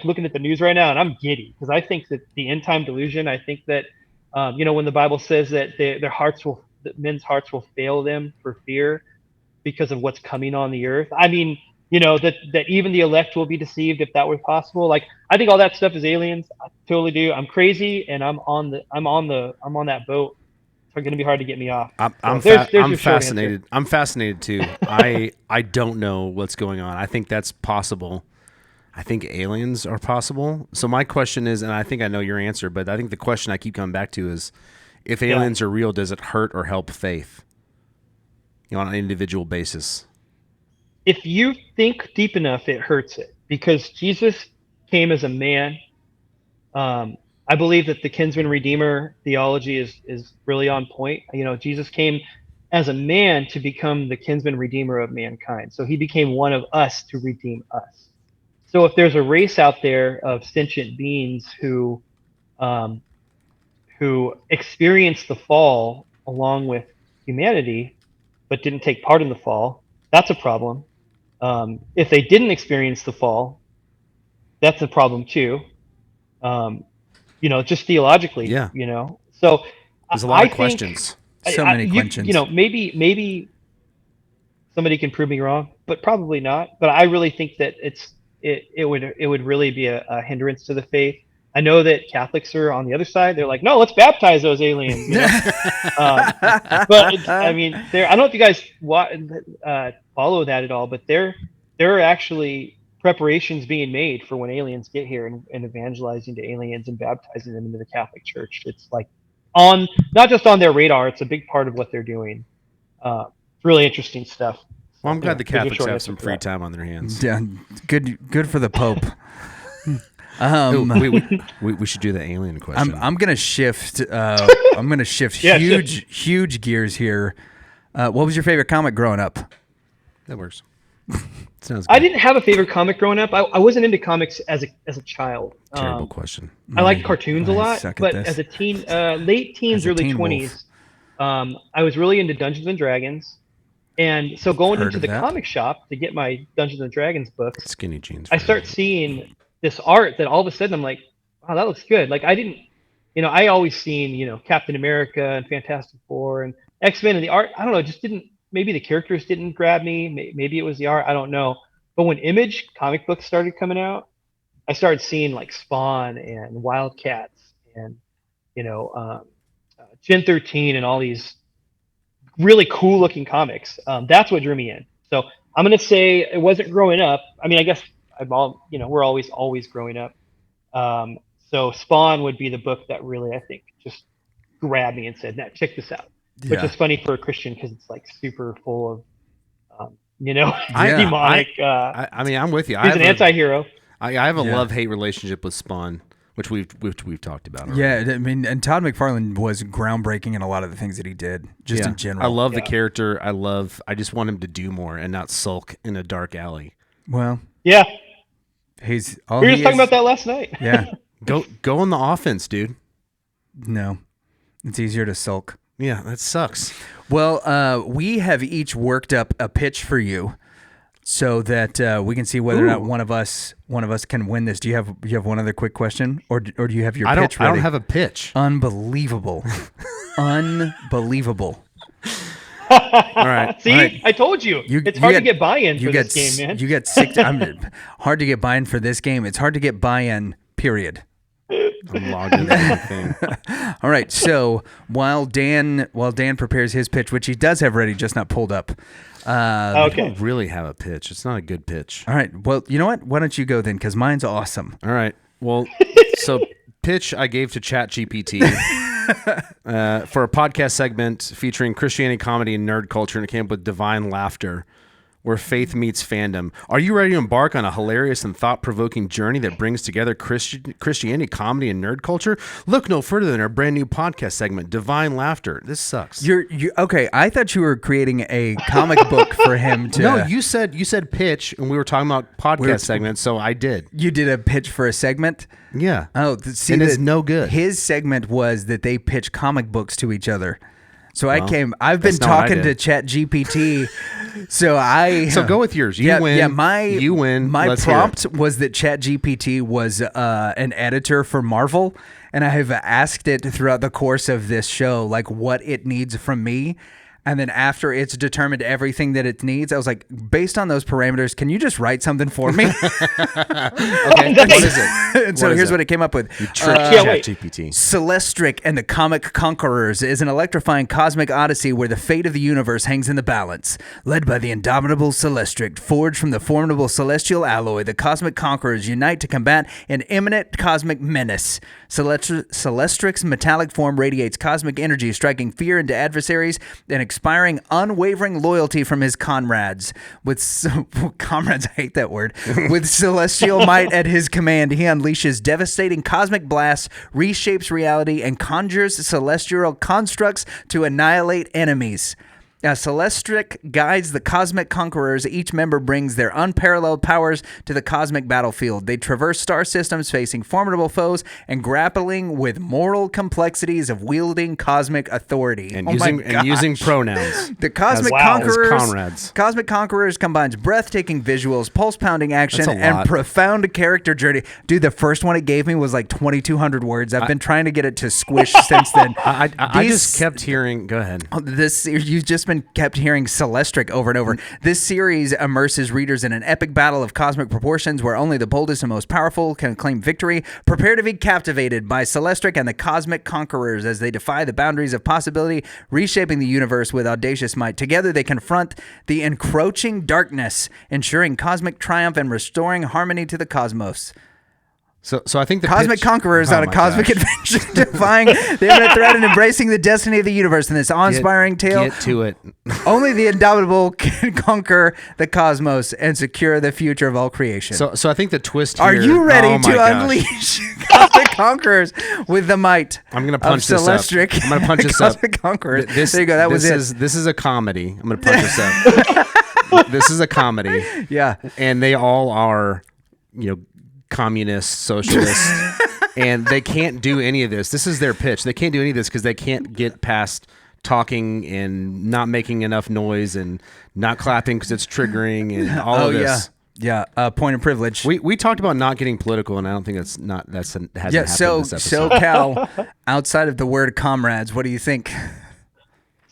looking at the news right now and I'm giddy because I think that the end time delusion, I think that when the Bible says that that men's hearts will fail them for fear because of what's coming on the earth. I mean, that even the elect will be deceived if that were possible. Like, I think all that stuff is aliens. I totally do. I'm crazy, and I'm on that boat. It's going to be hard to get me off. I'm fascinated. I'm fascinated too. I don't know what's going on. I think that's possible. I think aliens are possible. So my question is, and I think I know your answer, but I think the question I keep coming back to is, if aliens are real, does it hurt or help faith? On an individual basis. If you think deep enough, it hurts it, because Jesus came as a man. I believe that the kinsman redeemer theology is really on point. Jesus came as a man to become the kinsman redeemer of mankind. So he became one of us to redeem us. So if there's a race out there of sentient beings who experienced the fall along with humanity, but didn't take part in the fall, that's a problem. If they didn't experience the fall, that's a problem too. Just theologically, So there's a lot of questions. So many questions. Maybe somebody can prove me wrong, but probably not. But I really think that it would really be a hindrance to the faith. I know that Catholics are on the other side. They're like, no, let's baptize those aliens. But I mean, I don't know if you guys follow that at all, but there are actually preparations being made for when aliens get here and evangelizing to aliens and baptizing them into the Catholic Church. It's like not just on their radar. It's a big part of what they're doing. It's really interesting stuff. Well, I'm glad the Catholics have some free time on their hands. Yeah, good for the Pope. We should do the alien question. I'm gonna shift. Huge gears here. What was your favorite comic growing up? That works. Sounds good. I didn't have a favorite comic growing up. I wasn't into comics as a child. Terrible question. I liked cartoons a lot, but as a teen, late teens, early 20s, I was really into Dungeons and Dragons. And so going into the comic shop to get my Dungeons and Dragons books, skinny jeans. I start seeing this art that all of a sudden I'm like, wow, that looks good. Like I always seen, Captain America and Fantastic Four and X-Men, and the art, I don't know, just didn't, maybe the characters didn't grab me. Maybe it was the art, I don't know. But when Image comic books started coming out, I started seeing like Spawn and Wildcats and Gen 13 and all these really cool looking comics. That's what drew me in. So I'm gonna say it wasn't growing up. I mean, I guess we're always growing up. So Spawn would be the book that really, I think, just grabbed me and said, "Now check this out." Yeah. Which is funny for a Christian because it's like super full of, Yeah. demonic. I mean, I'm with you. He's an anti-hero. I have a love-hate relationship with Spawn, which we've talked about already. Yeah, I mean, and Todd McFarlane was groundbreaking in a lot of the things that he did, just in general. I love the character. I just want him to do more and not sulk in a dark alley. Well, yeah. We were just talking about that last night. Yeah. Go on the offense, dude. No. It's easier to sulk. Yeah, that sucks. Well, we have each worked up a pitch for you so that we can see whether or not one of us can win this. Do you have one other quick question, or do you have your pitch ready? I don't have a pitch. Unbelievable. Unbelievable. All right. See, all right. I told you. It's hard to get buy-in for this game, man. You get hard to get buy-in for this game. It's hard to get buy-in, period. I'm logged into the thing. All right. So while Dan prepares his pitch, which he does have ready, just not pulled up. I don't really have a pitch. It's not a good pitch. All right. Well, you know what? Why don't you go then? Because mine's awesome. All right. Well, so pitch I gave to ChatGPT for a podcast segment featuring Christianity, comedy, and nerd culture, and it came up with Divine Laughter, where faith meets fandom. Are you ready to embark on a hilarious and thought-provoking journey that brings together Christianity, comedy, and nerd culture? Look no further than our brand new podcast segment, Divine Laughter. This sucks. You're okay. I thought you were creating a comic book for him to. No, you said pitch, and we were talking about podcast segments, so I did. You did a pitch for a segment? Yeah. Oh, see, and it's no good. His segment was that they pitch comic books to each other. So I've been talking to ChatGPT. So go with yours. You win. Yeah, you win. My prompt was that ChatGPT was an editor for Marvel, and I have asked it throughout the course of this show, like what it needs from me. And then after it's determined everything that it needs, I was like, based on those parameters, can you just write something for me? Okay, what is it? And so here's what it came up with. You tricked ChatGPT. Celestric and the Comic Conquerors is an electrifying cosmic odyssey where the fate of the universe hangs in the balance. Led by the indomitable Celestric, forged from the formidable celestial alloy, the Cosmic Conquerors unite to combat an imminent cosmic menace. Celestric's metallic form radiates cosmic energy, striking fear into adversaries and inspiring unwavering loyalty from his comrades. Comrades, I hate that word. With celestial might at his command, he unleashes devastating cosmic blasts, reshapes reality, and conjures celestial constructs to annihilate enemies. Celestric guides the Cosmic Conquerors. Each member brings their unparalleled powers to the cosmic battlefield. They traverse star systems, facing formidable foes and grappling with moral complexities of wielding cosmic authority. And using pronouns. The Cosmic Conquerors combines breathtaking visuals, pulse-pounding action, and profound character journey. Dude, the first one it gave me was like 2,200 words. I've been trying to get it to squish since then. I just kept hearing. Go ahead. You've just kept hearing Celestric over and over. This series immerses readers in an epic battle of cosmic proportions where only the boldest and most powerful can claim victory. Prepare to be captivated by Celestric and the Cosmic Conquerors as they defy the boundaries of possibility, reshaping the universe with audacious might. Together they confront the encroaching darkness, ensuring cosmic triumph and restoring harmony to the cosmos. So I think the Cosmic Conquerors on a cosmic adventure, defying the imminent threat and embracing the destiny of the universe in this awe-inspiring tale. Get to it. Only the indomitable can conquer the cosmos and secure the future of all creation. So I think the twist here... Are you ready to unleash Cosmic Conquerors with the might I'm going to punch this up. I'm going to punch this up. Cosmic Conquerors. There you go. That was it. This is a comedy. I'm going to punch this up. This is a comedy. Yeah. And they all are, communist, socialist, and they can't do any of this. This is their pitch. They can't do any of this because they can't get past talking and not making enough noise and not clapping because it's triggering and all of this. Yeah. Point of privilege. We talked about not getting political, and I don't think hasn't happened in this episode. So Cal, outside of the word comrades, what do you think?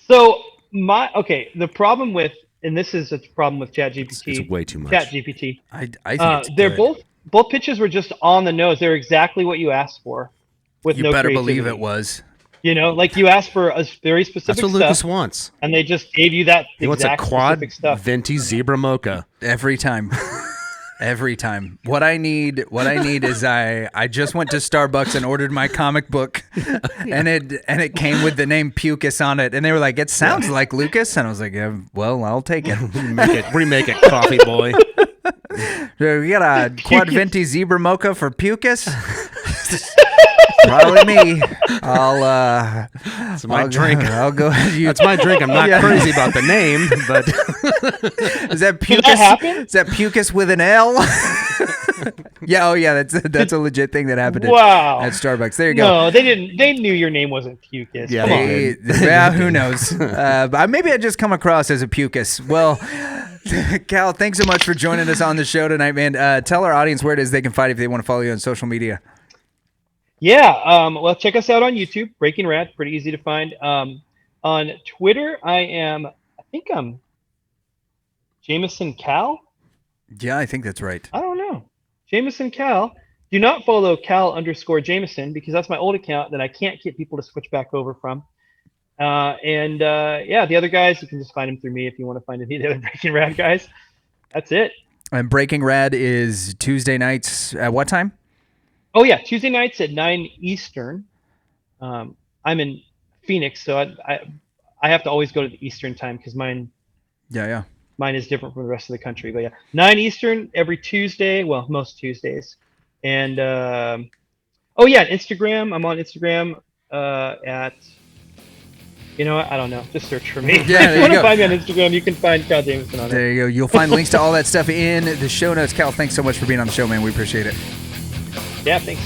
So the problem with and this is a problem with ChatGPT. It's way too much. ChatGPT. I think it's they're good. both pitches were just on the nose. They're exactly what you asked for, with You no better creativity. believe it was. You know, like you asked for a very specific That's what stuff, Lucas wants. and they just gave you that He wants a exact quad specific stuff. venti zebra mocha. Every time. Every time. What I need is I just went to Starbucks and ordered my comic book, and it came with the name Pucus on it, and they were like, "It sounds like Lucas," and I was like, yeah, "Well, I'll take it." Remake it, coffee boy. We got a quad venti zebra mocha for Pucus. Probably me. It's my drink. I'll go ahead. That's my drink. I'm not crazy about the name, but is that Pucus? Did that happen? Is that Pucus with an L? Yeah. Oh, yeah. That's a legit thing that happened at Starbucks. There you go. No, they didn't. They knew your name wasn't Pucus. Yeah, Come on. Yeah, who knows? But maybe I just come across as a Pucus. Well, Cal, thanks so much for joining us on the show tonight, man. Tell our audience where it is they can find if they want to follow you on social media. Yeah, well, check us out on YouTube, Breaking Rad, pretty easy to find. On Twitter, I think I'm Jameson Cal. Yeah, I think that's right. I don't know. Jameson Cal. Do not follow Cal_Jameson because that's my old account that I can't get people to switch back over from. Yeah, the other guys, you can just find them through me if you want to find any of the other Breaking Rad guys. That's it. And Breaking Rad is Tuesday nights at what time? Oh, yeah, Tuesday nights at 9 Eastern. I'm in Phoenix, so I have to always go to the Eastern time because mine is different from the rest of the country. But yeah, 9 Eastern every Tuesday. Well, most Tuesdays. And Instagram. I'm on Instagram at. You know what? I don't know. Just search for me. Yeah, if you want to find me on Instagram, you can find Cal Jameson on it. There you go. You'll find links to all that stuff in the show notes. Cal, thanks so much for being on the show, man. We appreciate it. Yeah, thanks.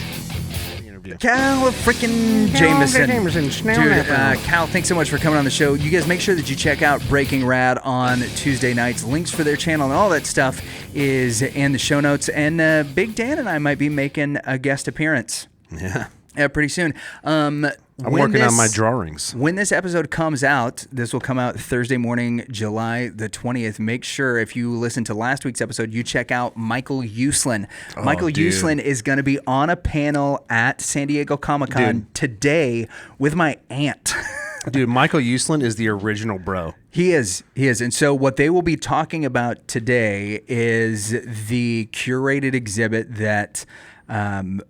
Cal freaking Jameson. Dude, Cal, thanks so much for coming on the show. You guys make sure that you check out Breaking Rad on Tuesday nights. Links for their channel and all that stuff is in the show notes. And Big Dan and I might be making a guest appearance. Yeah. Pretty soon. I'm working on my drawings. When this episode comes out, this will come out Thursday morning, July the 20th. Make sure if you listen to last week's episode, you check out Michael Uslan. Michael Uslan is going to be on a panel at San Diego Comic-Con today with my aunt. Dude, Michael Uslan is the original bro. He is. And so what they will be talking about today is the curated exhibit that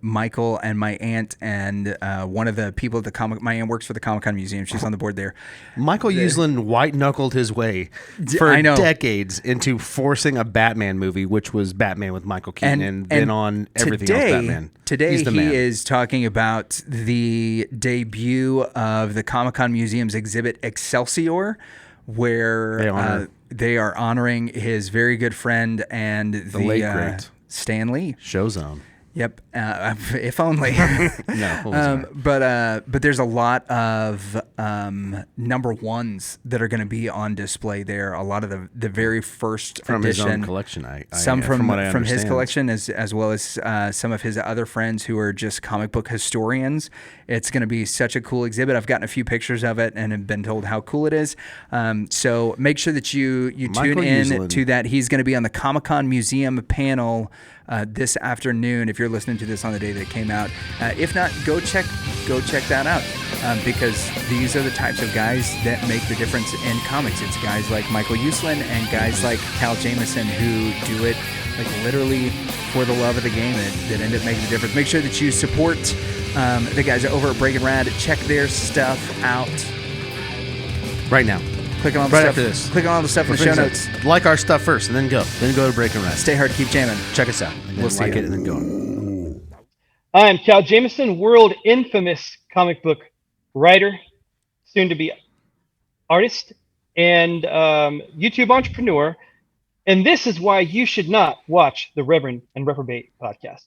Michael and my aunt and one of the people at my aunt works for the Comic-Con Museum. She's on the board there. Michael Uslan white-knuckled his way for decades into forcing a Batman movie, which was Batman with Michael Keaton, and then on everything else Batman. Today he is talking about the debut of the Comic-Con Museum's exhibit Excelsior, where they are honoring his very good friend and the late great Stan Lee. Showzone. Yep. If only. No. But there's a lot of number ones that are going to be on display there. A lot of the very first from edition, his own collection. Some from his collection as well as some of his other friends who are just comic book historians. It's going to be such a cool exhibit. I've gotten a few pictures of it and have been told how cool it is. So make sure that you tune in to that. He's going to be on the Comic-Con Museum panel this afternoon if you're listening to this on the day that it came out. If not, go check that out because these are the types of guys that make the difference in comics. It's guys like Michael Uslan and guys like Cal Jameson who do it like literally for the love of the game that end up making the difference. Make sure that you support the guys over at Breaking Rad. Check their stuff out right now. Click on all the stuff. After this. Click on all the stuff in the show notes. Like our stuff first, and then go. Then go to Breaking Rad. Stay hard, keep jamming. Check us out. And we'll like it, and then go. I'm Cal Jameson, world infamous comic book writer, soon to be artist, and YouTube entrepreneur. And this is why you should not watch the Reverend and Reprobate podcast.